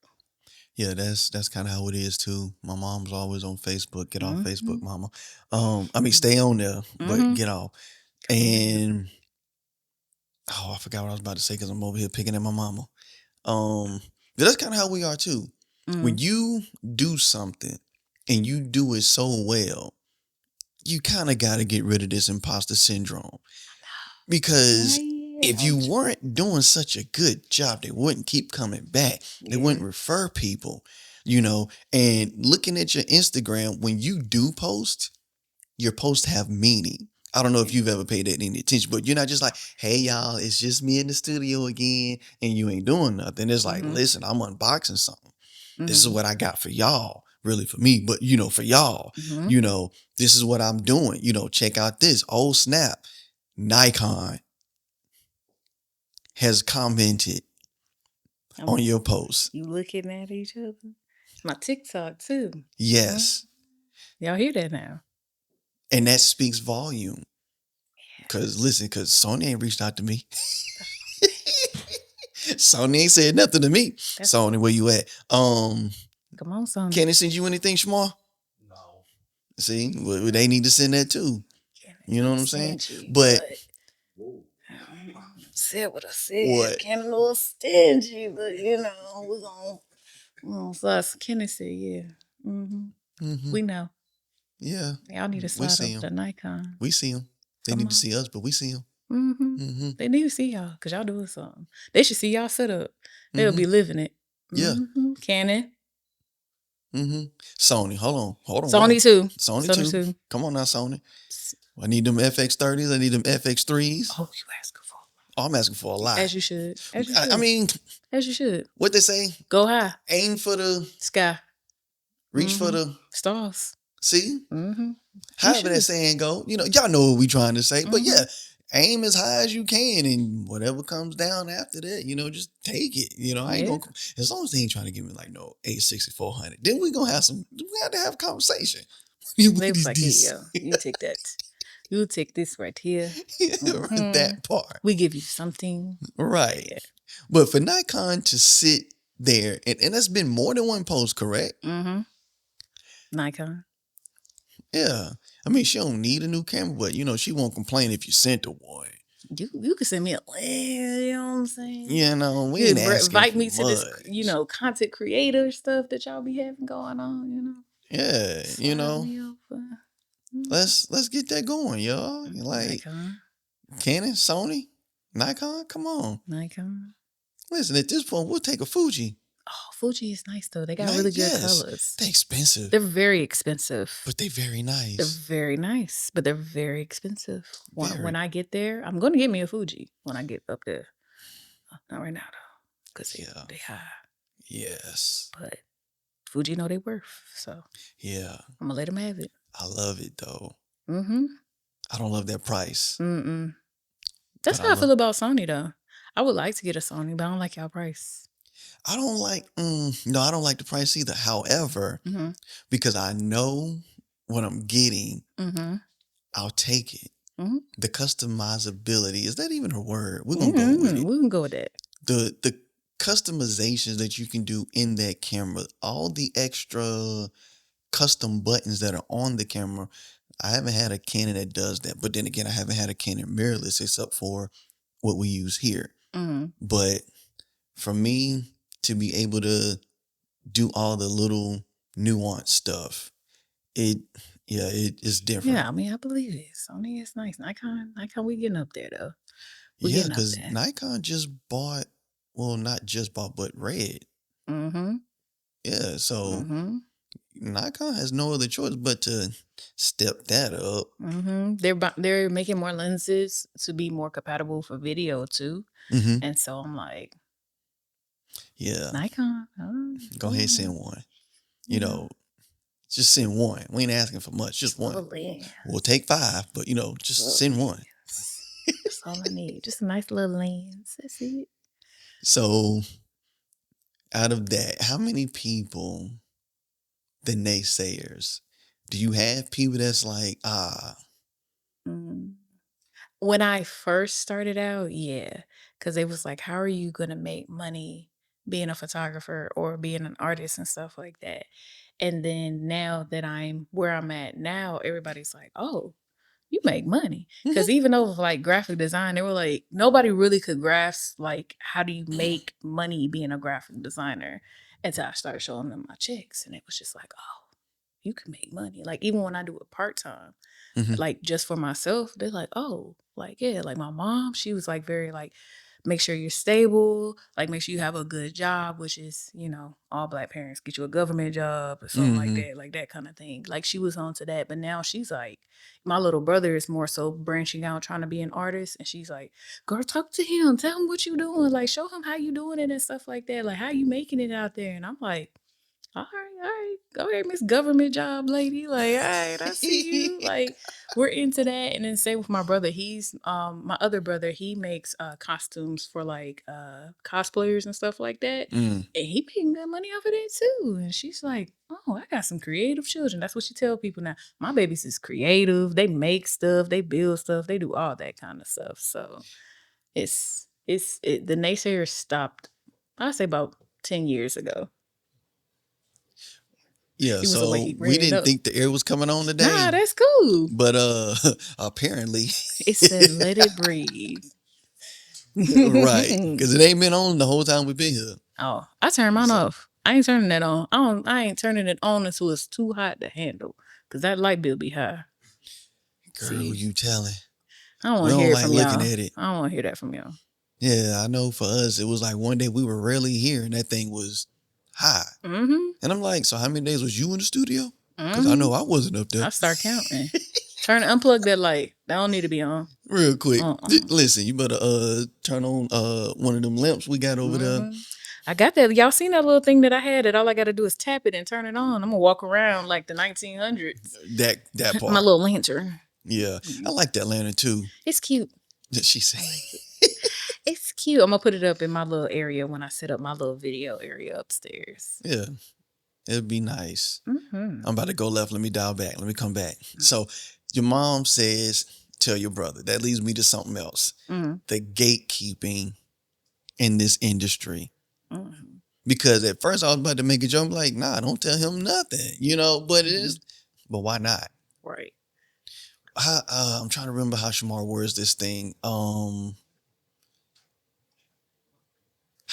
[SPEAKER 1] Yeah, that's kind of how it is too. My mom's always on Facebook. Get off Facebook,
[SPEAKER 2] Mhm.
[SPEAKER 1] mama. I mean, stay on there, but
[SPEAKER 2] Mhm.
[SPEAKER 1] get off.
[SPEAKER 2] Come on, baby.
[SPEAKER 1] And I forgot what I was about to say because I'm over here picking at my mama. That's kind of how we are too. When
[SPEAKER 2] Mm.
[SPEAKER 1] you do something and you do it so well, you kind of got to get rid of this imposter syndrome. Because if you weren't doing such a good job, they wouldn't keep coming back. They wouldn't refer people, and looking at your Instagram, when you do post, your posts have meaning. I don't know if you've ever paid that any attention, but you're not just like, hey, y'all, it's just me in the studio again, and you ain't doing nothing. It's like, listen, I'm unboxing something. This is what I got for y'all. Really for me, but for y'all, this is what I'm doing. Check out this. Oh, snap. Nikon has commented on your post.
[SPEAKER 2] You looking at each other? My TikTok too.
[SPEAKER 1] Yes.
[SPEAKER 2] Y'all hear that now?
[SPEAKER 1] And that speaks volume. Because Sony ain't reached out to me. Sony ain't said nothing to me. Sony, where you at?
[SPEAKER 2] Come on, Sony.
[SPEAKER 1] Can it send you anything, Shmar? No. See, well, they need to send that too. You know what I'm saying? But
[SPEAKER 2] said what I said.
[SPEAKER 1] What?
[SPEAKER 2] Kenny a little stingy, but we're gonna slide. Kenny said, yeah. We know.
[SPEAKER 1] Yeah.
[SPEAKER 2] Y'all need to
[SPEAKER 1] We
[SPEAKER 2] slide
[SPEAKER 1] see
[SPEAKER 2] up
[SPEAKER 1] them.
[SPEAKER 2] the Nikon.
[SPEAKER 1] We see them. They need to see us, but we see them.
[SPEAKER 2] They need to see y'all because y'all doing something. They should see y'all set up. They'll be living it.
[SPEAKER 1] Yeah.
[SPEAKER 2] Canon.
[SPEAKER 1] Sony, hold on.
[SPEAKER 2] Sony too.
[SPEAKER 1] Sony too. Come on now, Sony. I need them FX30s. I need them FX3s.
[SPEAKER 2] Oh, you asking for?
[SPEAKER 1] Oh, I'm asking for a lot.
[SPEAKER 2] As you should. As you should.
[SPEAKER 1] I mean,
[SPEAKER 2] as you should.
[SPEAKER 1] What they say?
[SPEAKER 2] Go high.
[SPEAKER 1] Aim for the
[SPEAKER 2] sky.
[SPEAKER 1] Reach for the
[SPEAKER 2] stars.
[SPEAKER 1] See? However that saying go, y'all know what we trying to say. But yeah, aim as high as you can, and whatever comes down after that, just take it. I ain't gonna, as long as they ain't trying to give me like no 86400. Then we gonna have to have a conversation.
[SPEAKER 2] They was like, hey, yo, you take that. You take this right here.
[SPEAKER 1] That part.
[SPEAKER 2] We give you something.
[SPEAKER 1] Right. Yeah. But for Nikon to sit there, and that's been more than one post, correct?
[SPEAKER 2] Nikon.
[SPEAKER 1] Yeah. I mean, she don't need a new camera, but she won't complain if you sent her one.
[SPEAKER 2] You could send me a link, you know what I'm saying?
[SPEAKER 1] We ain't asking
[SPEAKER 2] invite
[SPEAKER 1] for
[SPEAKER 2] me
[SPEAKER 1] much.
[SPEAKER 2] to this, content creator stuff that y'all be having going on,
[SPEAKER 1] Yeah,
[SPEAKER 2] Let's
[SPEAKER 1] get that going, y'all. Like
[SPEAKER 2] Nikon.
[SPEAKER 1] Canon, Sony, Nikon, come on.
[SPEAKER 2] Nikon.
[SPEAKER 1] Listen, at this point, we'll take a Fuji.
[SPEAKER 2] Oh, Fuji is nice though. They got really good colors.
[SPEAKER 1] They're expensive.
[SPEAKER 2] They're very expensive.
[SPEAKER 1] But they're very nice.
[SPEAKER 2] They're very nice, but they're very expensive. When I get there, I'm going to get me a Fuji when I get up there. Not right now though, because they high.
[SPEAKER 1] Yes.
[SPEAKER 2] But Fuji know they worth, so
[SPEAKER 1] yeah,
[SPEAKER 2] I'm gonna let them have it.
[SPEAKER 1] I love it though. I don't love that price.
[SPEAKER 2] That's how I feel about Sony though. I would like to get a Sony, but I don't like y'all price.
[SPEAKER 1] I don't like, I don't like the price either. However, because I know what I'm getting, I'll take it. The customizability, is that even a word? We're going to go with it.
[SPEAKER 2] We can go with that.
[SPEAKER 1] The customizations that you can do in that camera, all the extra custom buttons that are on the camera. I haven't had a Canon that does that. But then again, I haven't had a Canon mirrorless except for what we use here. But for me to be able to do all the little nuanced stuff, it is different.
[SPEAKER 2] Yeah, I mean, I believe it. Sony is nice. Nikon, we getting up there though.
[SPEAKER 1] Yeah, because Nikon just bought, well, not just bought, but Red. Yeah, so Nikon has no other choice but to step that up.
[SPEAKER 2] They're making more lenses to be more compatible for video too. And so I'm like,
[SPEAKER 1] Yeah.
[SPEAKER 2] Nikon.
[SPEAKER 1] Go ahead, send one. You know, just send one. We ain't asking for much, just one.
[SPEAKER 2] lens.
[SPEAKER 1] We'll take 5, but just send one.
[SPEAKER 2] That's all I need. Just a nice little lens. That's it.
[SPEAKER 1] So out of that, how many people, the naysayers, do you have people that's like,
[SPEAKER 2] Mm. When I first started out, yeah, because it was like, how are you gonna make money being a photographer or being an artist and stuff like that? And then now that I'm where I'm at now, everybody's like, oh, you make money. Because even though like graphic design, they were like, nobody really could grasp like how do you make money being a graphic designer until I started showing them my checks, and it was just like, oh, you can make money. Like even when I do it part time, like just for myself, they're like, oh, like yeah, like my mom, she was like very like, make sure you're stable, like make sure you have a good job, which is, all Black parents get you a government job or something like that kind of thing. Like she was on to that, but now she's like, my little brother is more so branching out, trying to be an artist, and she's like, girl, talk to him, tell him what you doing, like show him how you doing it and stuff like that, like how you making it out there. And I'm like, all right, go ahead, Miss Government Job Lady. Like, all right, I see you. Like, we're into that. And then same with my brother. He's my other brother, he makes costumes for like cosplayers and stuff like that. And he making good money off of that too. And she's like, oh, I got some creative children. That's what she tell people now. My babies is creative. They make stuff, they build stuff, they do all that kind of stuff. So the naysayers stopped, I'd say about 10 years ago.
[SPEAKER 1] Yeah,
[SPEAKER 2] He was like,
[SPEAKER 1] so
[SPEAKER 2] he
[SPEAKER 1] we
[SPEAKER 2] ran
[SPEAKER 1] didn't
[SPEAKER 2] up.
[SPEAKER 1] think the air was coming on today.
[SPEAKER 2] Nah, that's cool.
[SPEAKER 1] But apparently
[SPEAKER 2] It said, let it breathe.
[SPEAKER 1] right, because it ain't been on the whole time we've been here.
[SPEAKER 2] Oh, I turned mine off. I ain't turning that on. I ain't turning it on until it's too hot to handle, because that light bill be high.
[SPEAKER 1] Girl, who you telling?
[SPEAKER 2] I don't
[SPEAKER 1] We
[SPEAKER 2] want to
[SPEAKER 1] don't
[SPEAKER 2] hear it
[SPEAKER 1] like
[SPEAKER 2] from
[SPEAKER 1] looking
[SPEAKER 2] y'all.
[SPEAKER 1] at it.
[SPEAKER 2] I don't want to hear that from y'all.
[SPEAKER 1] Yeah, I know for us, it was like one day we were rarely here and that thing was high. And I'm like, so how many days was you in the studio? Because I know I wasn't up there.
[SPEAKER 2] I start counting. Unplug that light. That don't need to be on.
[SPEAKER 1] Real quick. Listen, you better turn on one of them lamps we got over there.
[SPEAKER 2] I got that. Y'all seen that little thing that I had that all I got to do is tap it and turn it on. I'm going to walk around like the 1900s.
[SPEAKER 1] That part.
[SPEAKER 2] My little lantern.
[SPEAKER 1] Yeah. I like that lantern too.
[SPEAKER 2] It's cute.
[SPEAKER 1] She said.
[SPEAKER 2] It's cute. I'm going to put it up in my little area when I set up my little video area upstairs.
[SPEAKER 1] Yeah. It'd be nice. I'm about to go left. Let me dial back. Let me come back. So your mom says, tell your brother. That leads me to something else. The gatekeeping in this industry. Because at first I was about to make a joke like, nah, don't tell him nothing, but it is, but why not?
[SPEAKER 2] Right.
[SPEAKER 1] I'm trying to remember how Shamar words this thing. How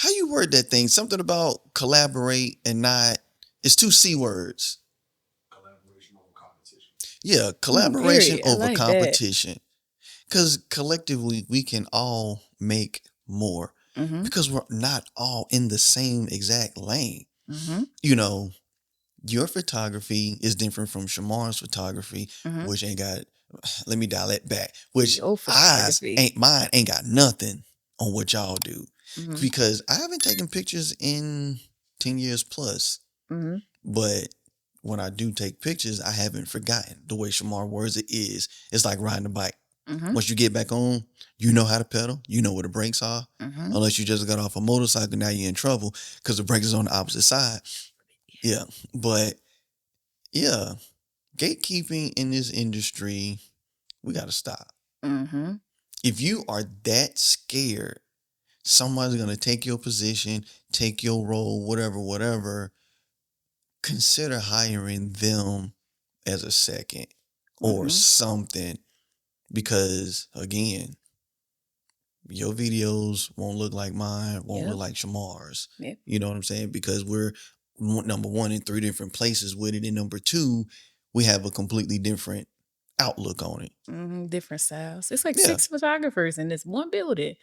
[SPEAKER 1] you word that thing? Something about collaborate and not, it's 2 C words.
[SPEAKER 4] Collaboration over competition.
[SPEAKER 1] Yeah, collaboration over
[SPEAKER 2] like
[SPEAKER 1] competition. Because collectively we can all make more. Because we're not all in the same exact lane. Your photography is different from Shamar's photography, which ain't got, let me dial it back, which mine ain't got nothing on what y'all do. Because I haven't taken pictures in 10 years plus. But when I do take pictures, I haven't forgotten the way Shamar words it is. It's like riding a bike. Once you get back on, you know how to pedal. You know where the brakes are. Unless you just got off a motorcycle, now you're in trouble because the brakes is on the opposite side. Yeah. But yeah, gatekeeping in this industry, we got to stop. If you are that scared, somebody's going to take your position, take your role, whatever, consider hiring them as a second or something. Because again, your videos won't look like mine, won't look like Shamar's. You know what I'm saying? Because we're number 1 in 3 different places with it. And number 2, we have a completely different outlook on it.
[SPEAKER 2] Different styles. It's like 6 photographers in this one building.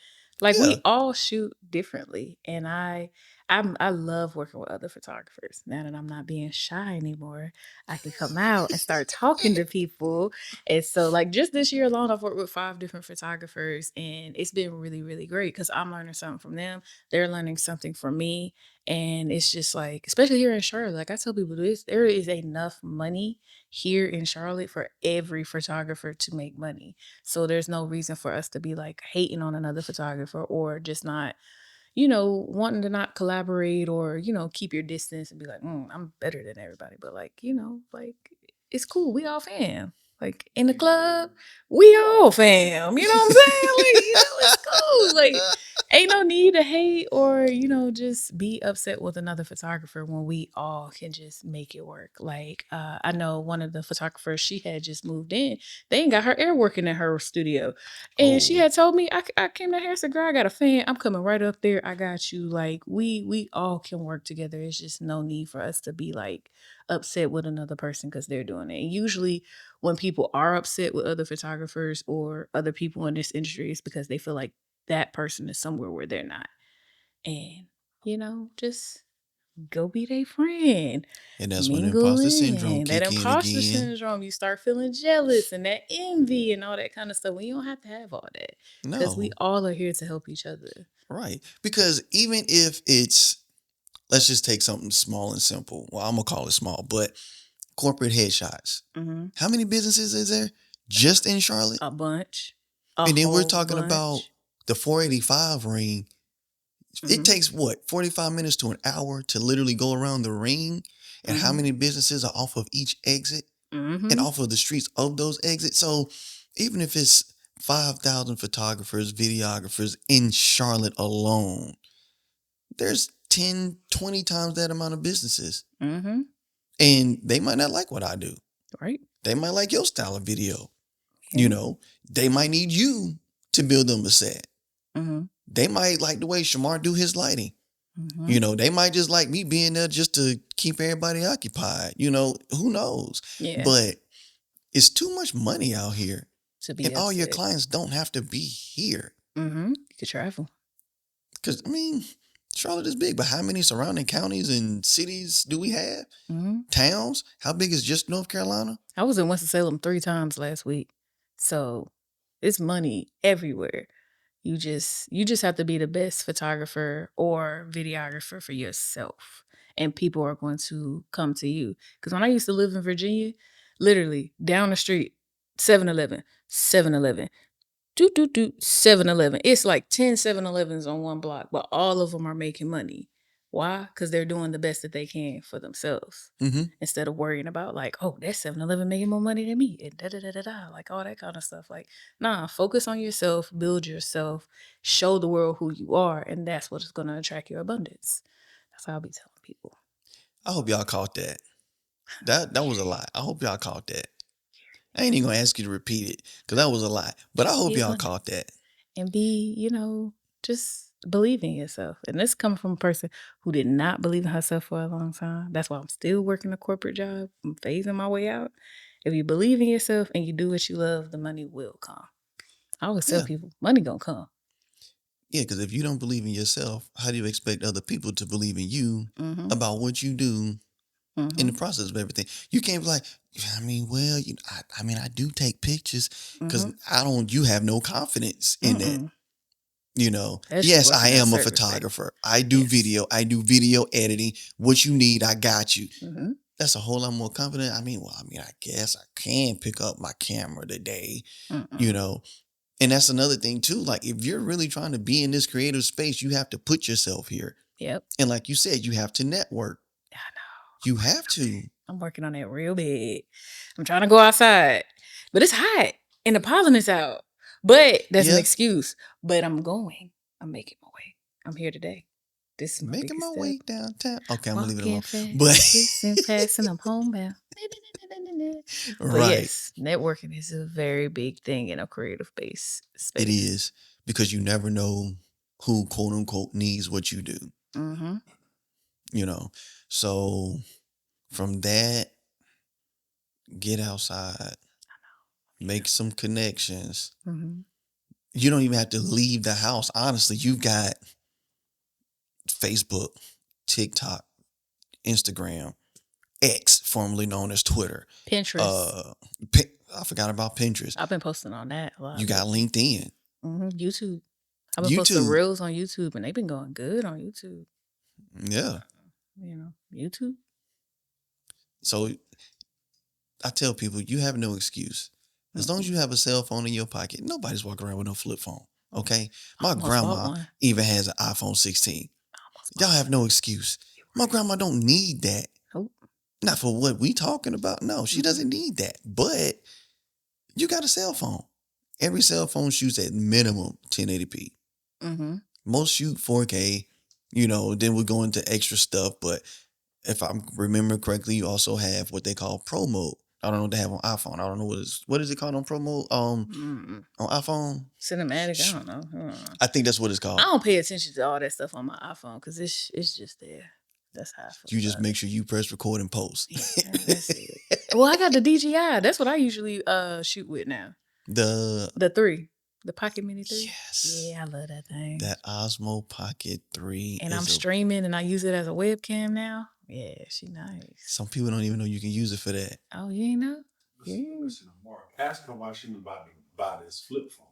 [SPEAKER 2] Like we all shoot differently. And I I love working with other photographers. Now that I'm not being shy anymore, I can come out and start talking to people. And so, like, just this year alone, I've worked with 5 different photographers, and it's been really, really great because I'm learning something from them. They're learning something from me. And it's just like, especially here in Charlotte, like I tell people this, there is enough money here in Charlotte for every photographer to make money. So there's no reason for us to be like hating on another photographer or just not, wanting to not collaborate or, keep your distance and be like, I'm better than everybody. But like, like it's cool. We all fam. Like in the club, we all fam. You know what I'm saying? Like, it's cool. Like, ain't no need to hate or, just be upset with another photographer when we all can just make it work. Like, I know one of the photographers, she had just moved in. They ain't got her air working in her studio. And she
[SPEAKER 1] Oh,
[SPEAKER 2] had told me, I came down here and said, girl, I got a fan. I'm coming right up there. I got you. Like, we all can work together. It's just no need for us to be like upset with another person because they're doing it. And usually when people are upset with other photographers or other people in this industry, it's because they feel like that person is somewhere where they're not. And, just go be their friend.
[SPEAKER 1] and that's when
[SPEAKER 2] Mingle
[SPEAKER 1] imposter syndrome
[SPEAKER 2] in. That
[SPEAKER 1] kick in
[SPEAKER 2] imposter
[SPEAKER 1] again.
[SPEAKER 2] syndrome, you start feeling jealous and that envy and all that kind of stuff. We don't have to have all that because we
[SPEAKER 1] No,
[SPEAKER 2] all are here to help each other.
[SPEAKER 1] right. Because even if it's, let's just take something small and simple. Well, I'm gonna call it small, but corporate headshots.
[SPEAKER 2] Mm-hmm.
[SPEAKER 1] How many businesses is there just in Charlotte?
[SPEAKER 2] A bunch. A
[SPEAKER 1] And then we're
[SPEAKER 2] whole
[SPEAKER 1] talking about
[SPEAKER 2] bunch.
[SPEAKER 1] the 485 ring. It
[SPEAKER 2] Mm-hmm.
[SPEAKER 1] takes what, 45 minutes to an hour to literally go around the ring? And how
[SPEAKER 2] Mm-hmm.
[SPEAKER 1] many businesses are off of each exit and
[SPEAKER 2] Mm-hmm.
[SPEAKER 1] off of the streets of those exits? So even if it's 5,000 photographers, videographers in Charlotte alone, there's 10, 20 times that amount of businesses.
[SPEAKER 2] Mm-hmm.
[SPEAKER 1] And they might not like what I do.
[SPEAKER 2] Right.
[SPEAKER 1] They might like your style of video.
[SPEAKER 2] Yeah.
[SPEAKER 1] They might need you to build them a set.
[SPEAKER 2] Mm-hmm.
[SPEAKER 1] They might like the way Shamar do his lighting.
[SPEAKER 2] Mm-hmm.
[SPEAKER 1] They might just like me being there just to keep everybody occupied. Who knows?
[SPEAKER 2] Yeah.
[SPEAKER 1] But it's too much money out here.
[SPEAKER 2] To be
[SPEAKER 1] And all your
[SPEAKER 2] upset.
[SPEAKER 1] clients don't have to be here.
[SPEAKER 2] Mm-hmm. You could travel.
[SPEAKER 1] Because, Charlotte is big, but how many surrounding counties and cities do we have?
[SPEAKER 2] Mm-hmm.
[SPEAKER 1] Towns? How big is just North Carolina?
[SPEAKER 2] I was in Winston-Salem 3 times last week. So it's money everywhere. You just have to be the best photographer or videographer for yourself. And people are going to come to you. Because when I used to live in Virginia, literally down the street, 7-Eleven, 7-Eleven, 7-Eleven. It's like 10 7-Elevens on one block, but all of them are making money. Why? Because they're doing the best that they can for themselves
[SPEAKER 1] Mm-hmm.
[SPEAKER 2] instead of worrying about like, oh, that 7-Eleven making more money than me and da, like all that kind of stuff. Like, nah, focus on yourself, build yourself, show the world who you are, and that's what is going to attract your abundance. That's how I'll be telling people.
[SPEAKER 1] I hope y'all caught that. That was a lot. I hope y'all caught that. I ain't even gonna ask you to repeat it because that was a lot. But I hope
[SPEAKER 2] Be
[SPEAKER 1] y'all
[SPEAKER 2] abundant.
[SPEAKER 1] caught that.
[SPEAKER 2] And be, just believe in yourself. And this coming from a person who did not believe in herself for a long time. That's why I'm still working a corporate job. I'm phasing my way out. If you believe in yourself and you do what you love, the money will come. I always tell
[SPEAKER 1] Yeah.
[SPEAKER 2] people, money gonna come.
[SPEAKER 1] Yeah, because if you don't believe in yourself, how do you expect other people to believe in you
[SPEAKER 2] Mm-hmm.
[SPEAKER 1] about what you do in
[SPEAKER 2] Mm-hmm.
[SPEAKER 1] the process of everything? You can't be like, well, I do take pictures because
[SPEAKER 2] Mm-hmm.
[SPEAKER 1] you have no confidence in that.
[SPEAKER 2] Mm-mm. That's
[SPEAKER 1] Yes,
[SPEAKER 2] working
[SPEAKER 1] I
[SPEAKER 2] in a
[SPEAKER 1] am a
[SPEAKER 2] service space.
[SPEAKER 1] photographer. I do
[SPEAKER 2] Yes.
[SPEAKER 1] video. I do video editing. What you need, I got you.
[SPEAKER 2] Mm-hmm.
[SPEAKER 1] That's a whole lot more confident. I guess I can pick up my camera today,
[SPEAKER 2] Mm-mm.
[SPEAKER 1] And that's another thing too. Like if you're really trying to be in this creative space, you have to put yourself here.
[SPEAKER 2] Yep.
[SPEAKER 1] And like you said, you have to network.
[SPEAKER 2] I know.
[SPEAKER 1] You have to.
[SPEAKER 2] I'm working on that real big. I'm trying to go outside, but it's hot and the pollen is out. But that's an
[SPEAKER 1] Yeah.
[SPEAKER 2] excuse. But I'm going. I'm making my way. I'm here today. This is my
[SPEAKER 1] Making
[SPEAKER 2] biggest
[SPEAKER 1] my
[SPEAKER 2] step.
[SPEAKER 1] way downtown. Okay, I'm gonna leave it
[SPEAKER 2] Walking
[SPEAKER 1] alone.
[SPEAKER 2] fast,
[SPEAKER 1] But
[SPEAKER 2] kissing fast, and I'm homebound. But
[SPEAKER 1] right.
[SPEAKER 2] yes, networking is a very big thing in a creative space.
[SPEAKER 1] It is. Because you never know who quote unquote needs what you do.
[SPEAKER 2] Mm-hmm.
[SPEAKER 1] So from that, get outside. Make some connections.
[SPEAKER 2] Mm-hmm.
[SPEAKER 1] You don't even have to leave the house. Honestly, you got Facebook. TikTok, Instagram, X, formerly known as Twitter.
[SPEAKER 2] Pinterest.
[SPEAKER 1] I forgot about Pinterest.
[SPEAKER 2] I've been posting on that a lot.
[SPEAKER 1] You got LinkedIn.
[SPEAKER 2] YouTube. I've been posting reels on YouTube, and they've been going good on YouTube.
[SPEAKER 1] Yeah.
[SPEAKER 2] YouTube.
[SPEAKER 1] So I tell people, you have no excuse. As long as you have a cell phone in your pocket, nobody's walking around with no flip phone. Okay? My grandma even has an iPhone 16. Y'all have no excuse. My grandma don't need that.
[SPEAKER 2] Nope.
[SPEAKER 1] Not for what we talking about. No, she doesn't need that. But you got a cell phone. Every cell phone shoots at minimum 1080p. Most shoot 4K. Then we go into extra stuff. But if I remember correctly, you also have what they call Pro Mode. I don't know what they have on iPhone. I don't know what is it called on Pro Mode on iPhone?
[SPEAKER 2] Cinematic. I don't know.
[SPEAKER 1] I think that's what it's called.
[SPEAKER 2] I don't pay attention to all that stuff on my iPhone because it's just there. That's how I feel.
[SPEAKER 1] You just make sure you press record and post.
[SPEAKER 2] Yeah, that's it. Well, I got the DJI. That's what I usually shoot with now. The 3. The Pocket Mini 3?
[SPEAKER 1] Yes.
[SPEAKER 2] Yeah, I love that thing.
[SPEAKER 1] That Osmo Pocket 3.
[SPEAKER 2] And I'm streaming and I use it as a webcam now. Yeah, she nice.
[SPEAKER 1] Some people don't even know you can use it for that.
[SPEAKER 2] Oh, you ain't know?
[SPEAKER 4] Listen, Mark, ask her why she was about to buy this flip phone.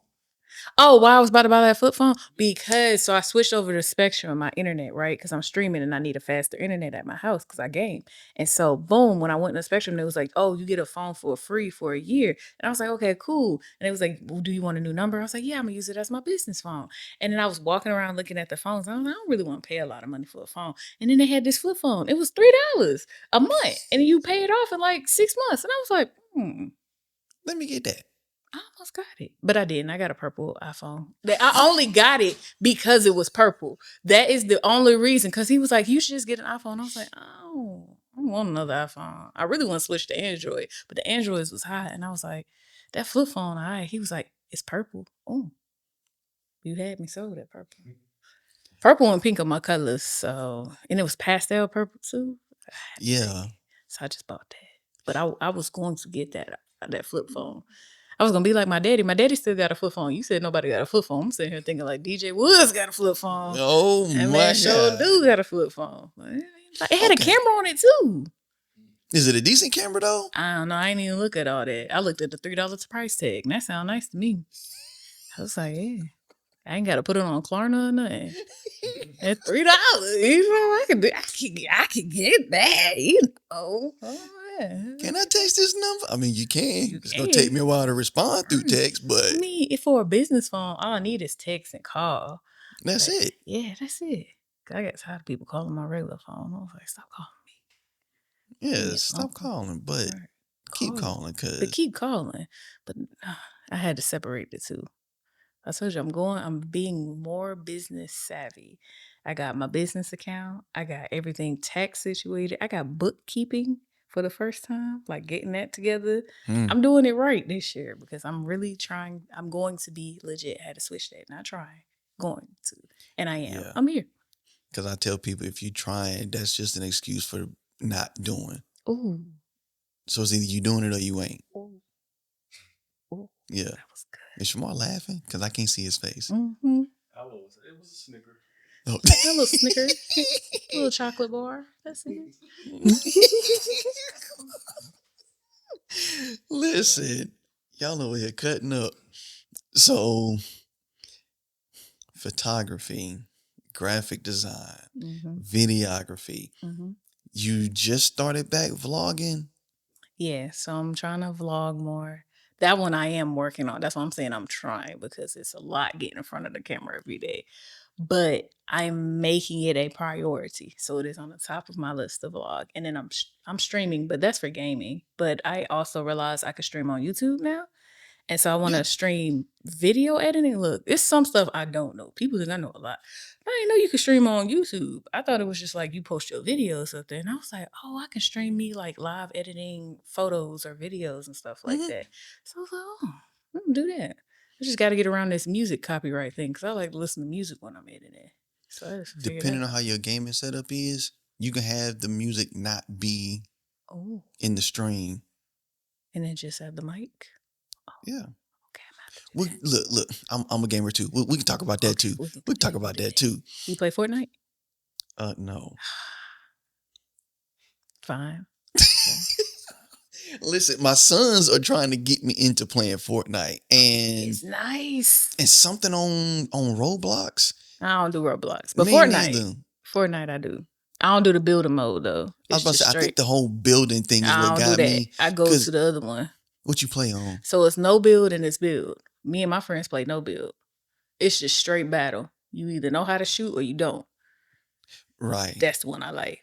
[SPEAKER 2] Oh, why I was about to buy that flip phone? Because I switched over to Spectrum, my internet, right? Because I'm streaming and I need a faster internet at my house because I game. And so, boom, when I went to Spectrum, it was like, oh, you get a phone for free for a year. And I was like, okay, cool. And it was like, well, do you want a new number? I was like, yeah, I'm going to use it as my business phone. And then I was walking around looking at the phones. I don't really want to pay a lot of money for a phone. And then they had this flip phone. It was $3 a month. And you pay it off in like 6 months. And I was like,
[SPEAKER 1] let me get that.
[SPEAKER 2] I almost got it, but I didn't. I got a purple iPhone. I only got it because it was purple. That is the only reason. Because he was like, you should just get an iPhone. I was like, oh, I don't want another iPhone. I really want to switch to Android, but the Androids was hot. And I was like, that flip phone, all right. He was like, it's purple. Oh, you had me sold at purple. Purple and pink are my colors. So, and it was pastel purple too.
[SPEAKER 1] Yeah.
[SPEAKER 2] So I just bought that. But I was going to get that flip phone. I was going to be like my daddy. My daddy still got a flip phone. You said nobody got a flip phone. I'm sitting here thinking like DJ Woods got a flip phone.
[SPEAKER 1] Oh,
[SPEAKER 2] and
[SPEAKER 1] my God.
[SPEAKER 2] Sure dude got a flip phone. It had a camera on it too.
[SPEAKER 1] Is it a decent camera though?
[SPEAKER 2] I don't know. I ain't even look at all that. I looked at the $3 price tag. And that sound nice to me. I was like, yeah. I ain't got to put it on Klarna or nothing. At $3, I could get that, Oh, yeah.
[SPEAKER 1] Can I text this number? I mean, you can. It's going to take me a while to respond through text, but...
[SPEAKER 2] if for a business phone, all I need is text and call.
[SPEAKER 1] That's it.
[SPEAKER 2] Yeah, that's it. I got tired of people calling my regular phone. I was like, stop calling me.
[SPEAKER 1] Yeah, stop calling, but keep calling.
[SPEAKER 2] But keep calling. But I had to separate the two. I told you I'm being more business savvy. I got my business account. I got everything tax situated. I got bookkeeping for the first time, like getting that together. I'm doing it right this year because I'm really trying. I'm going to be legit. I had to switch that. Not trying, going to. And I am. Yeah. I'm here.
[SPEAKER 1] Because I tell people if you trying, that's just an excuse for not doing.
[SPEAKER 2] Ooh.
[SPEAKER 1] So it's either you doing it or you ain't.
[SPEAKER 2] Ooh. Ooh.
[SPEAKER 1] Yeah.
[SPEAKER 2] That was good.
[SPEAKER 1] Is Shamar laughing? Because I can't see his face.
[SPEAKER 2] Mm-hmm.
[SPEAKER 4] It was a snicker.
[SPEAKER 1] Oh.
[SPEAKER 2] A little snicker. A little chocolate bar. That's it.
[SPEAKER 1] Listen, y'all over here cutting up. So, photography, graphic design, videography. You just started back vlogging?
[SPEAKER 2] Yeah, so I'm trying to vlog more. That one I am working on. That's what I'm saying I'm trying because it's a lot getting in front of the camera every day. But I'm making it a priority. So it is on the top of my list to vlog. And then I'm streaming, but that's for gaming. But I also realized I could stream on YouTube now. And so I want to stream video editing. Look, it's some stuff I don't know. People think I know a lot. I didn't know you could stream on YouTube. I thought it was just like you post your videos up there. And I was like, oh, I can stream me like live editing photos or videos and stuff like that. So I was like, oh, I'm going to do that. I just got to get around this music copyright thing because I like to listen to music when I'm editing. So I just
[SPEAKER 1] depending on how your gaming setup is, you can have the music not be in the stream.
[SPEAKER 2] And then just have the mic? Oh.
[SPEAKER 1] Yeah. Okay, look, I'm a gamer too. We can talk about that too. We can talk about that too.
[SPEAKER 2] You play Fortnite?
[SPEAKER 1] No.
[SPEAKER 2] Fine.
[SPEAKER 1] Listen, my sons are trying to get me into playing Fortnite, and
[SPEAKER 2] It's nice.
[SPEAKER 1] something on Roblox.
[SPEAKER 2] I don't do Roblox, but
[SPEAKER 1] Me
[SPEAKER 2] Fortnite.
[SPEAKER 1] neither.
[SPEAKER 2] Fortnite, I do. I don't do the building mode though.
[SPEAKER 1] I was
[SPEAKER 2] It's
[SPEAKER 1] about to
[SPEAKER 2] just
[SPEAKER 1] say, I think
[SPEAKER 2] straight.
[SPEAKER 1] the whole building thing is
[SPEAKER 2] I
[SPEAKER 1] what
[SPEAKER 2] don't do
[SPEAKER 1] got
[SPEAKER 2] that.
[SPEAKER 1] me.
[SPEAKER 2] I go
[SPEAKER 1] 'Cause
[SPEAKER 2] to the other one.
[SPEAKER 1] what you play on?
[SPEAKER 2] So it's no build and it's build. Me and my friends play no build. It's just straight battle. You either know how to shoot or you don't.
[SPEAKER 1] Right.
[SPEAKER 2] That's the one I like.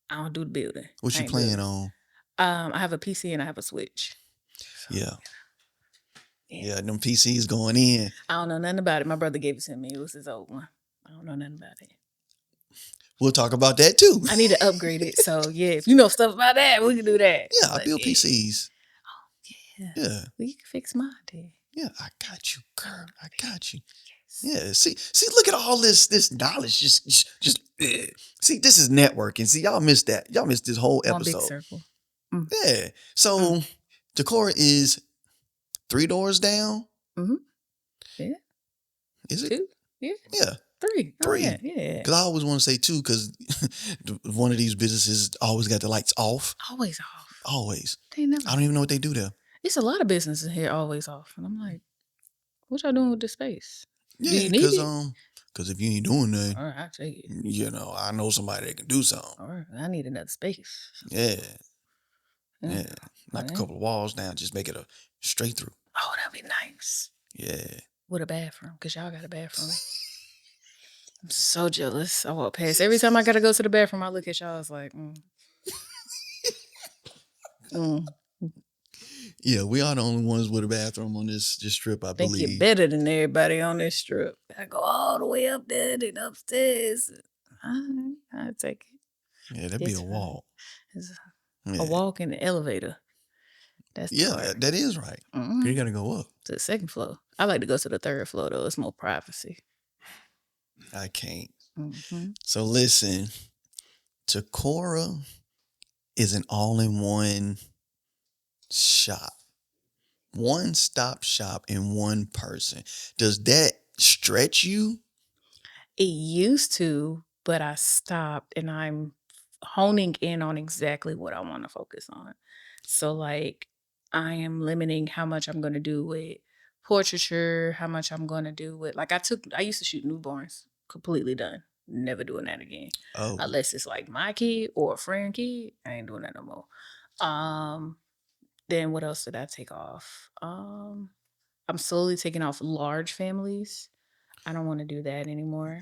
[SPEAKER 2] I don't do the building.
[SPEAKER 1] What
[SPEAKER 2] I
[SPEAKER 1] you
[SPEAKER 2] ain't
[SPEAKER 1] playing
[SPEAKER 2] building.
[SPEAKER 1] on?
[SPEAKER 2] I have a PC and I have a Switch.
[SPEAKER 1] Yeah.
[SPEAKER 2] Yeah.
[SPEAKER 1] Yeah, them PCs going in.
[SPEAKER 2] I don't know nothing about it. My brother gave it to me. It was his old one. I don't know nothing about it.
[SPEAKER 1] We'll talk about that too.
[SPEAKER 2] I need to upgrade it. So yeah, if you know stuff about that, we can do that.
[SPEAKER 1] Yeah, I
[SPEAKER 2] But,
[SPEAKER 1] build PCs.
[SPEAKER 2] Yeah.
[SPEAKER 1] Yeah.
[SPEAKER 2] Well, you can fix mine then.
[SPEAKER 1] Yeah, I got you, girl. I got you. Yeah, see, look at all this knowledge. Just see, this is networking. See, y'all missed that. Y'all missed this whole
[SPEAKER 2] One big
[SPEAKER 1] episode.
[SPEAKER 2] circle.
[SPEAKER 1] Yeah. So Tacora is 3 doors down.
[SPEAKER 2] Mm-hmm. Yeah.
[SPEAKER 1] Is it?
[SPEAKER 2] 2? Yeah.
[SPEAKER 1] Yeah.
[SPEAKER 2] 3.
[SPEAKER 1] 3.
[SPEAKER 2] Oh, yeah.
[SPEAKER 1] Because I always want to say 2 because one of these businesses always got the lights off.
[SPEAKER 2] Always off.
[SPEAKER 1] Always.
[SPEAKER 2] They never.
[SPEAKER 1] I don't even know what they do there.
[SPEAKER 2] It's a lot of businesses here always off. And I'm like, what y'all doing with this space? Do
[SPEAKER 1] Yeah,
[SPEAKER 2] you need it?
[SPEAKER 1] because if you ain't doing that,
[SPEAKER 2] All right, I'll take it.
[SPEAKER 1] you know, I know somebody that can do something.
[SPEAKER 2] All right, I need another space.
[SPEAKER 1] Yeah. Yeah. Knock a
[SPEAKER 2] Okay.
[SPEAKER 1] couple of walls down, just make it a straight through.
[SPEAKER 2] Oh, that'd be nice.
[SPEAKER 1] Yeah.
[SPEAKER 2] With a bathroom, because y'all got a bathroom. I'm so jealous. I walk past. Every time I got to go to the bathroom, I look at y'all. It's like,
[SPEAKER 1] Yeah, we are the only ones with a bathroom on this trip, I
[SPEAKER 2] think
[SPEAKER 1] believe.
[SPEAKER 2] you're better than everybody on this strip. I go all the way up there and upstairs. I take it.
[SPEAKER 1] Yeah, that'd be
[SPEAKER 2] It's
[SPEAKER 1] a walk.
[SPEAKER 2] It's
[SPEAKER 1] Yeah.
[SPEAKER 2] a walk in the elevator. That's the part.
[SPEAKER 1] that is right.
[SPEAKER 2] Mhm.
[SPEAKER 1] You got to go up.
[SPEAKER 2] To the second floor. I like to go to the third floor though. It's more privacy.
[SPEAKER 1] I can't.
[SPEAKER 2] Mm-hmm.
[SPEAKER 1] So listen, Tacora is an all-in-one shop. One-stop shop in one person. Does that stretch you?
[SPEAKER 2] It used to, but I stopped and I'm honing in on exactly what I want to focus on. So like I am limiting how much I'm going to do with portraiture, how much I'm going to do with like I used to shoot newborns, completely done. Never doing that again.
[SPEAKER 1] Oh.
[SPEAKER 2] Unless it's like my kid or a friend kid, I ain't doing that no more. Then what else did I take off? I'm slowly taking off large families. I don't want to do that anymore.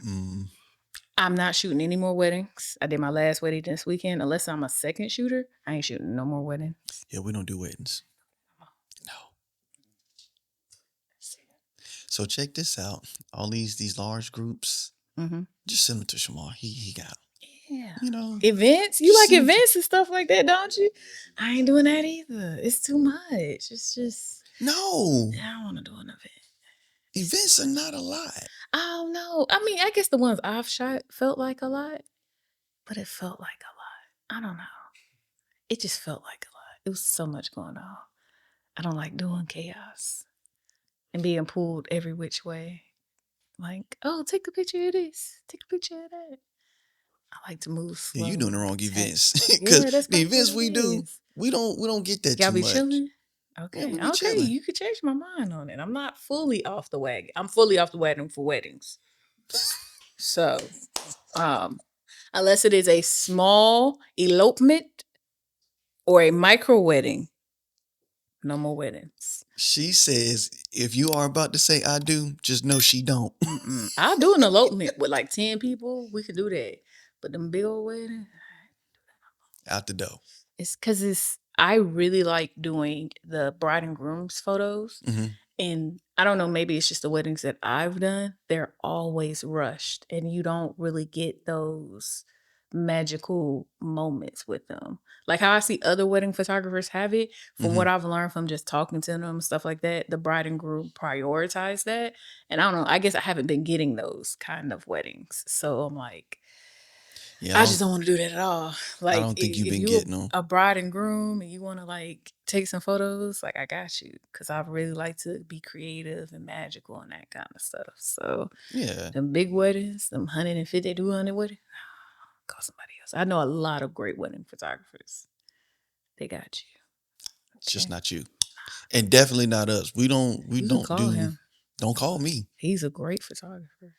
[SPEAKER 2] I'm not shooting any more weddings. I did my last wedding this weekend. Unless I'm a second shooter, I ain't shooting no more weddings.
[SPEAKER 1] Yeah, we don't do weddings. No. So check this out. All these large groups, just send them to Shamar. He got them.
[SPEAKER 2] Yeah.
[SPEAKER 1] You know.
[SPEAKER 2] Events? You like events and stuff like that, don't you? I ain't doing that either. It's too much. It's just.
[SPEAKER 1] No.
[SPEAKER 2] I don't want to do an event.
[SPEAKER 1] Events are not a lot.
[SPEAKER 2] I don't know. I mean, I guess the ones I've shot felt like a lot, but it felt like a lot. I don't know. It just felt like a lot. It was so much going on. I don't like doing chaos and being pulled every which way. Like, oh, take a picture of this. Take a picture of that. I like to move slow.
[SPEAKER 1] Yeah, you doing the wrong events.
[SPEAKER 2] Yeah,
[SPEAKER 1] Because
[SPEAKER 2] that's
[SPEAKER 1] the events
[SPEAKER 2] what
[SPEAKER 1] we
[SPEAKER 2] it
[SPEAKER 1] do,
[SPEAKER 2] is.
[SPEAKER 1] we don't get that
[SPEAKER 2] Y'all
[SPEAKER 1] too
[SPEAKER 2] be
[SPEAKER 1] much.
[SPEAKER 2] chilling? Okay.
[SPEAKER 1] Yeah, we be
[SPEAKER 2] Okay,
[SPEAKER 1] chilling.
[SPEAKER 2] you could change my mind on it. I'm not fully off the wagon. I'm fully off the wagon for weddings. So, unless it is a small elopement or a micro wedding, no more weddings.
[SPEAKER 1] She says, if you are about to say I do, just know she don't.
[SPEAKER 2] I'll do an elopement with like 10 people. We could do that. But them big old weddings,
[SPEAKER 1] Out the door.
[SPEAKER 2] it's because I really like doing the bride and groom's photos. And I don't know, maybe it's just the weddings that I've done. They're always rushed and you don't really get those magical moments with them. Like how I see other wedding photographers have it, from what I've learned from just talking to them, stuff like that, the bride and groom prioritize that. And I don't know, I guess I haven't been getting those kind of weddings. So I'm like,
[SPEAKER 1] Yeah,
[SPEAKER 2] I just don't want to do that at all. Like,
[SPEAKER 1] I don't think you've
[SPEAKER 2] if
[SPEAKER 1] been
[SPEAKER 2] you
[SPEAKER 1] getting them.
[SPEAKER 2] a bride and groom and you want to like take some photos, like I got you, because I really like to be creative and magical and that kind of stuff. So
[SPEAKER 1] Yeah.
[SPEAKER 2] them big weddings, them 150, 200 weddings, call somebody else. I know a lot of great wedding photographers. They got you.
[SPEAKER 1] Just not you. And definitely not us. We don't
[SPEAKER 2] You can call him.
[SPEAKER 1] Don't call me.
[SPEAKER 2] He's a great photographer.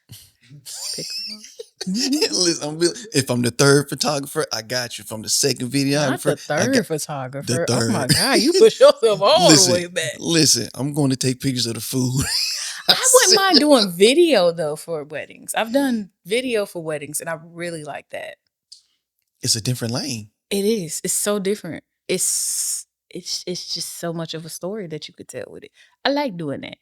[SPEAKER 2] Pick him up.
[SPEAKER 1] Listen, if I'm the third photographer, I got you. If I'm the second videographer,
[SPEAKER 2] Not the third
[SPEAKER 1] the
[SPEAKER 2] photographer.
[SPEAKER 1] third.
[SPEAKER 2] Oh my God, you push yourself all the way back.
[SPEAKER 1] Listen, I'm going to take pictures of the food.
[SPEAKER 2] I wouldn't mind doing video though for weddings. I've done video for weddings and I really like that.
[SPEAKER 1] It's a different lane.
[SPEAKER 2] It is. It's so different. It's just so much of a story that you could tell with it. I like doing that.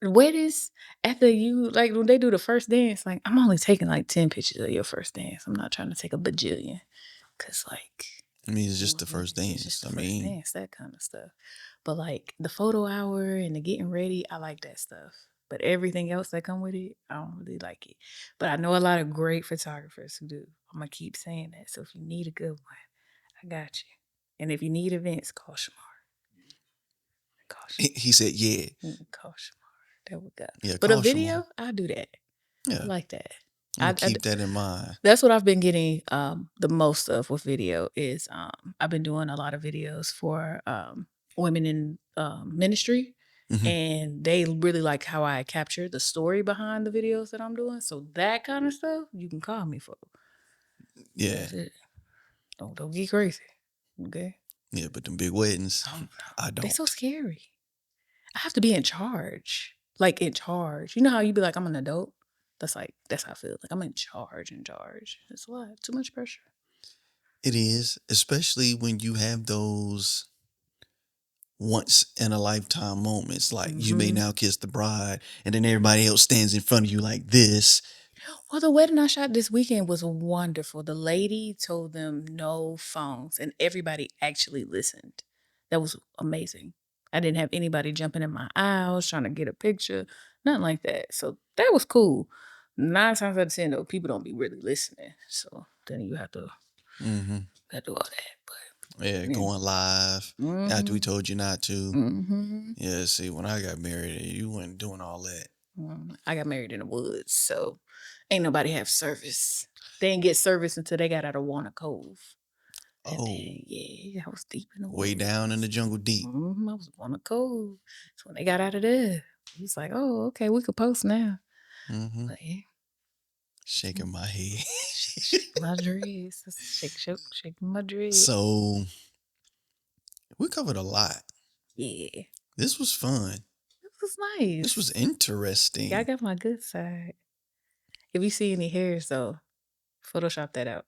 [SPEAKER 2] Weddings, after you, like when they do the first dance, like I'm only taking like 10 pictures of your first dance. I'm not trying to take a bajillion. Cause like
[SPEAKER 1] I mean, it's just the first dance.
[SPEAKER 2] It's just the first dance, that kind of stuff. But like the photo hour and the getting ready, I like that stuff. But everything else that come with it, I don't really like it. But I know a lot of great photographers who do. I'm gonna keep saying that. So if you need a good one, I got you. And if you need events, call Shamar.
[SPEAKER 1] He said, "Yeah."
[SPEAKER 2] Call Shamar. There we go.
[SPEAKER 1] Yeah,
[SPEAKER 2] but a video, I do that.
[SPEAKER 1] Yeah,
[SPEAKER 2] I like that.
[SPEAKER 1] I keep that in mind.
[SPEAKER 2] That's what I've been getting the most of with video is I've been doing a lot of videos for women in ministry.
[SPEAKER 1] Mm-hmm.
[SPEAKER 2] And they really like how I capture the story behind the videos that I'm doing. So that kind of stuff, you can call me for.
[SPEAKER 1] Yeah.
[SPEAKER 2] That's it. Don't get crazy. Okay?
[SPEAKER 1] Yeah, but them big weddings, I don't.
[SPEAKER 2] They're so scary. I have to be in charge. Like in charge. You know how you be like, I'm an adult? That's how I feel. Like I'm in charge. It's a lot. Too much pressure.
[SPEAKER 1] It is, especially when you have those once in a lifetime moments. Like you may now kiss the bride and then everybody else stands in front of you like this.
[SPEAKER 2] Well, the wedding I shot this weekend was wonderful. The lady told them no phones and everybody actually listened. That was amazing. I didn't have anybody jumping in my aisles trying to get a picture. Nothing like that. So that was cool. 9 times out of 10, though, people don't be really listening. So then you have to, gotta do all that. But
[SPEAKER 1] yeah, going live after we told you not to. Yeah, see, when I got married, you weren't doing all that.
[SPEAKER 2] I got married in the woods, so ain't nobody have service. They didn't get service until they got out of Warner Cove. And then, yeah, I was deep in the woods.
[SPEAKER 1] Way down in the jungle deep.
[SPEAKER 2] I was Warner Cove. So when they got out of there, he was like, oh, okay, we could post now. But yeah.
[SPEAKER 1] Shaking my head.
[SPEAKER 2] My dreads. Shaking my dreads.
[SPEAKER 1] So we covered a lot.
[SPEAKER 2] Yeah.
[SPEAKER 1] This was fun.
[SPEAKER 2] This was nice.
[SPEAKER 1] This was interesting.
[SPEAKER 2] Yeah, I got my good side. If you see any hairs, though, Photoshop that out.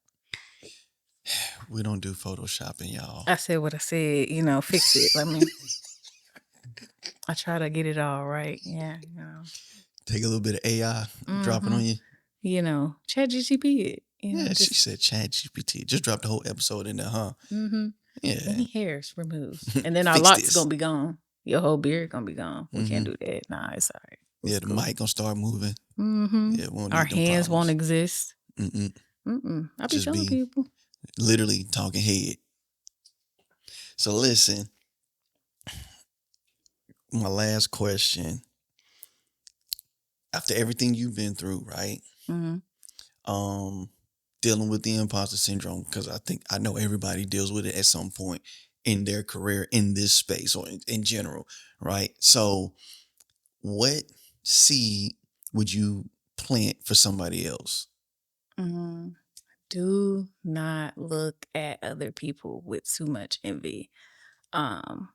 [SPEAKER 1] We don't do Photoshopping, y'all.
[SPEAKER 2] I said what I said. Fix it. I try to get it all right. Yeah,
[SPEAKER 1] Take a little bit of AI, drop it on you.
[SPEAKER 2] ChatGPT it.
[SPEAKER 1] Yeah, she said ChatGPT. Just drop the whole episode in there, huh? Yeah.
[SPEAKER 2] Any hairs removed. And then our locks going to be gone. Your whole beard going to be gone. We can't do that. Nah, it's all right.
[SPEAKER 1] Yeah, the mic going to start moving. Yeah, we won't
[SPEAKER 2] our
[SPEAKER 1] need them
[SPEAKER 2] hands
[SPEAKER 1] problems.
[SPEAKER 2] won't exist. I be
[SPEAKER 1] Just
[SPEAKER 2] telling people.
[SPEAKER 1] Literally talking head. So listen, my last question. After everything you've been through, right? Dealing with the imposter syndrome, because I know everybody deals with it at some point in their career in this space or in general, right? So what seed would you plant for somebody else?
[SPEAKER 2] Do not look at other people with too much envy. And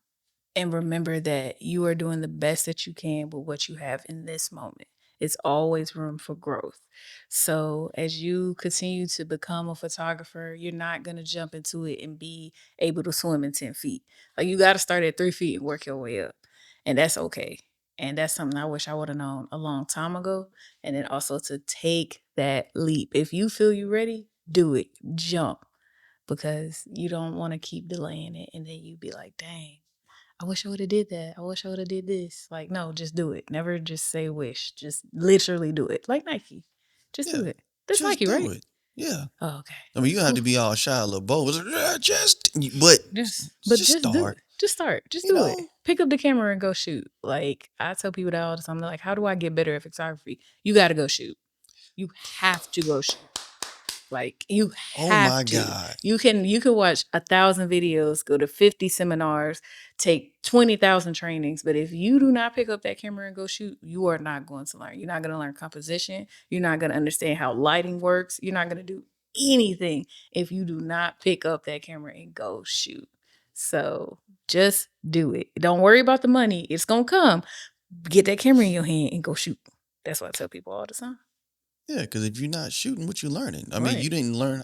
[SPEAKER 2] remember that you are doing the best that you can with what you have in this moment. It's always room for growth. So as you continue to become a photographer, you're not going to jump into it and be able to swim in 10 feet. Like you got to start at 3 feet and work your way up. And that's okay. And that's something I wish I would have known a long time ago. And then also to take that leap. If you feel you're ready, do it. Jump. Because you don't want to keep delaying it. And then you be like, dang. I wish I would have did that. I wish I would have did this. Like, no, just do it. Never just say wish. Just literally do it. Like Nike. Just do it. That's Nike, right?
[SPEAKER 1] It. Yeah.
[SPEAKER 2] Oh, okay.
[SPEAKER 1] I mean, you don't have to be all shy, little bold. Just start.
[SPEAKER 2] Just start. Just do it. Pick up the camera and go shoot. Like, I tell people that all the time. They're like, how do I get better at photography? You got to go shoot. You have to go shoot. Like you
[SPEAKER 1] Oh
[SPEAKER 2] have
[SPEAKER 1] my
[SPEAKER 2] to.
[SPEAKER 1] God.
[SPEAKER 2] You can watch 1,000 videos, go to 50 seminars, take 20,000 trainings, but if you do not pick up that camera and go shoot, you are not going to learn. You're not going to learn composition. You're not going to understand how lighting works. You're not going to do anything if you do not pick up that camera and go shoot. So just do it. Don't worry about the money. It's going to come. Get that camera in your hand and go shoot. That's what I tell people all the time.
[SPEAKER 1] Yeah, because if you're not shooting, what you learning? I mean,
[SPEAKER 2] Right.
[SPEAKER 1] you didn't learn.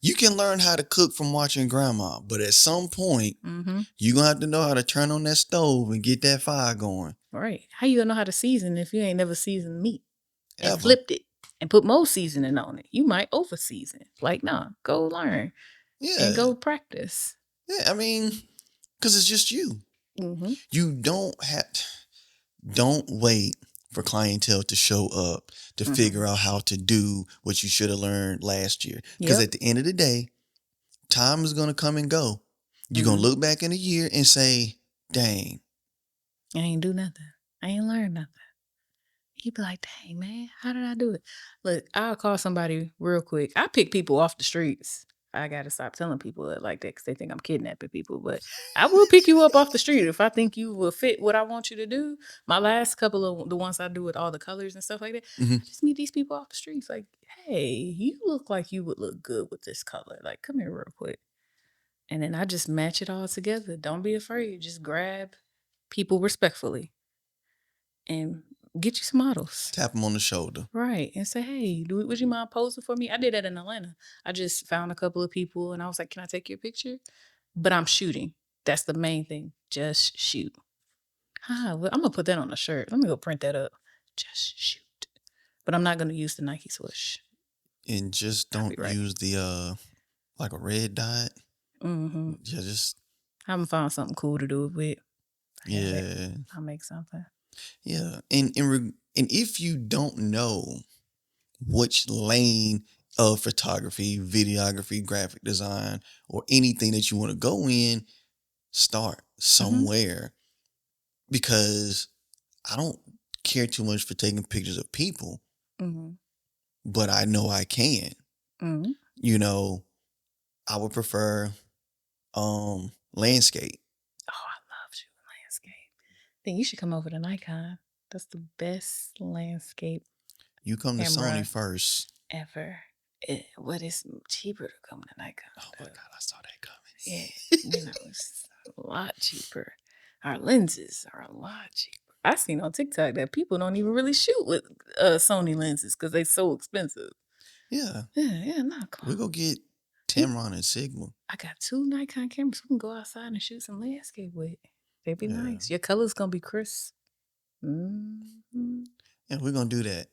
[SPEAKER 1] You can learn how to cook from watching grandma, but at some point,
[SPEAKER 2] Mm-hmm.
[SPEAKER 1] you're going to have to know how to turn on that stove and get that fire going.
[SPEAKER 2] Right. How you gonna know how to season if you ain't never seasoned meat and
[SPEAKER 1] Ever.
[SPEAKER 2] flipped it and put more seasoning on it? You might over season. Like, nah, go learn
[SPEAKER 1] Yeah.
[SPEAKER 2] and go practice.
[SPEAKER 1] Yeah, I mean, because it's just you.
[SPEAKER 2] Mm-hmm.
[SPEAKER 1] You don't wait for clientele to show up to figure out how to do what you should have learned last year. Because at the end of the day, time is going to come and go. You're going to look back in a year and say, dang.
[SPEAKER 2] I ain't do nothing. I ain't learned nothing. You be like, dang, man, how did I do it? Look, I'll call somebody real quick. I pick people off the streets. I got to stop telling people it like that because they think I'm kidnapping people. But I will pick you up off the street if I think you will fit what I want you to do. My last couple of the ones I do with all the colors and stuff like that, I just meet these people off the streets like, hey, you look like you would look good with this color. Like, come here real quick. And then I just match it all together. Don't be afraid. Just grab people respectfully and get you some models.
[SPEAKER 1] Tap them on the shoulder.
[SPEAKER 2] Right. And say, hey, would you mind posing for me? I did that in Atlanta. I just found a couple of people and I was like, can I take your picture? But I'm shooting. That's the main thing. Just shoot. Well, I'm going to put that on a shirt. Let me go print that up. Just shoot. But I'm not going to use the Nike swoosh.
[SPEAKER 1] And just don't use the, like a red dot.
[SPEAKER 2] Mm-hmm.
[SPEAKER 1] Yeah, just.
[SPEAKER 2] I haven't found something cool to do it with.
[SPEAKER 1] Yeah.
[SPEAKER 2] I'll make something.
[SPEAKER 1] Yeah. And if you don't know which lane of photography, videography, graphic design, or anything that you want to go in, start somewhere. Because I don't care too much for taking pictures of people, but I know I can. You know, I would prefer landscape.
[SPEAKER 2] Oh, I love shooting landscape. Then you should come over to Nikon. That's the best landscape.
[SPEAKER 1] You come to Sony first.
[SPEAKER 2] Ever. What is cheaper to come to Nikon?
[SPEAKER 1] Oh my God, I saw that coming.
[SPEAKER 2] Yeah, it's a lot cheaper. Our lenses are a lot cheaper. I seen on TikTok that people don't even really shoot with Sony lenses because they're so expensive.
[SPEAKER 1] Yeah.
[SPEAKER 2] No, come on.
[SPEAKER 1] We go get Tamron and Sigma.
[SPEAKER 2] I got 2 Nikon cameras. We can go outside and shoot some landscape with. They'd be nice. Your color's gonna be crisp. Mm-hmm.
[SPEAKER 1] Yeah, we're gonna do that.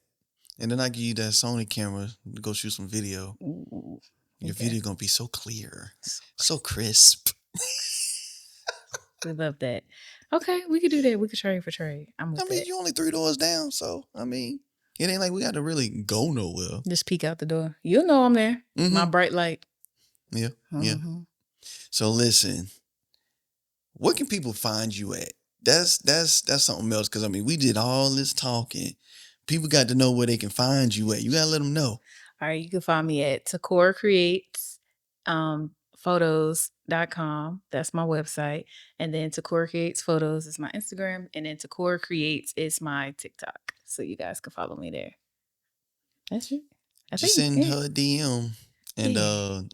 [SPEAKER 1] And then I give you that Sony camera to go shoot some video.
[SPEAKER 2] Ooh,
[SPEAKER 1] your video gonna be so clear, so crisp.
[SPEAKER 2] We love that. Okay, we could do that. We could trade for trade. I
[SPEAKER 1] mean, you only 3 doors down, so I mean, it ain't like we got to really go nowhere.
[SPEAKER 2] Just peek out the door. You'll know I'm there. My bright light.
[SPEAKER 1] Yeah, yeah. So listen, where can people find you at? That's something else. Because I mean, we did all this talking. People got to know where they can find you at. You gotta let them know.
[SPEAKER 2] All right, you can find me at Tacora Creates Photos.com. That's my website. And then Tacora Creates Photos is my Instagram. And then Tacora Creates is my TikTok. So you guys can follow me there. That's it.
[SPEAKER 1] Just send her a DM and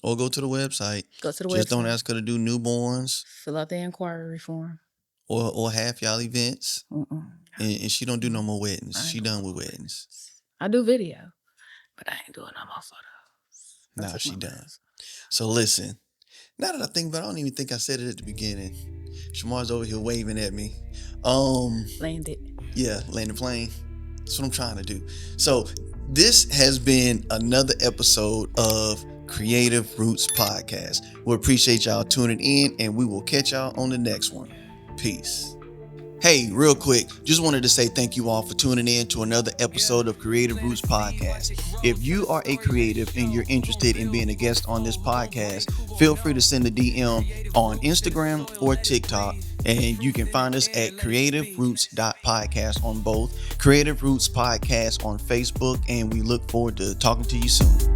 [SPEAKER 1] or go to the website.
[SPEAKER 2] Go to the website.
[SPEAKER 1] Just don't ask her to do newborns.
[SPEAKER 2] Fill out the inquiry form.
[SPEAKER 1] Or half y'all events. And she don't do no more weddings. She done with weddings.
[SPEAKER 2] I do video, but I ain't doing no more photos.
[SPEAKER 1] Nah, she done. So listen, now that I think about it, I don't even think I said it at the beginning. Shamar's over here waving at me.
[SPEAKER 2] Landed.
[SPEAKER 1] Yeah, land the plane. That's what I'm trying to do. So this has been another episode of Creative Roots Podcast. We appreciate y'all tuning in, and we will catch y'all on the next one. Peace. Hey, real quick, just wanted to say thank you all for tuning in to another episode of Creative Roots Podcast. If you are a creative and you're interested in being a guest on this podcast, feel free to send a DM on Instagram or TikTok, and you can find us at creativeroots.podcast on both, Creative Roots Podcast on Facebook, and we look forward to talking to you soon.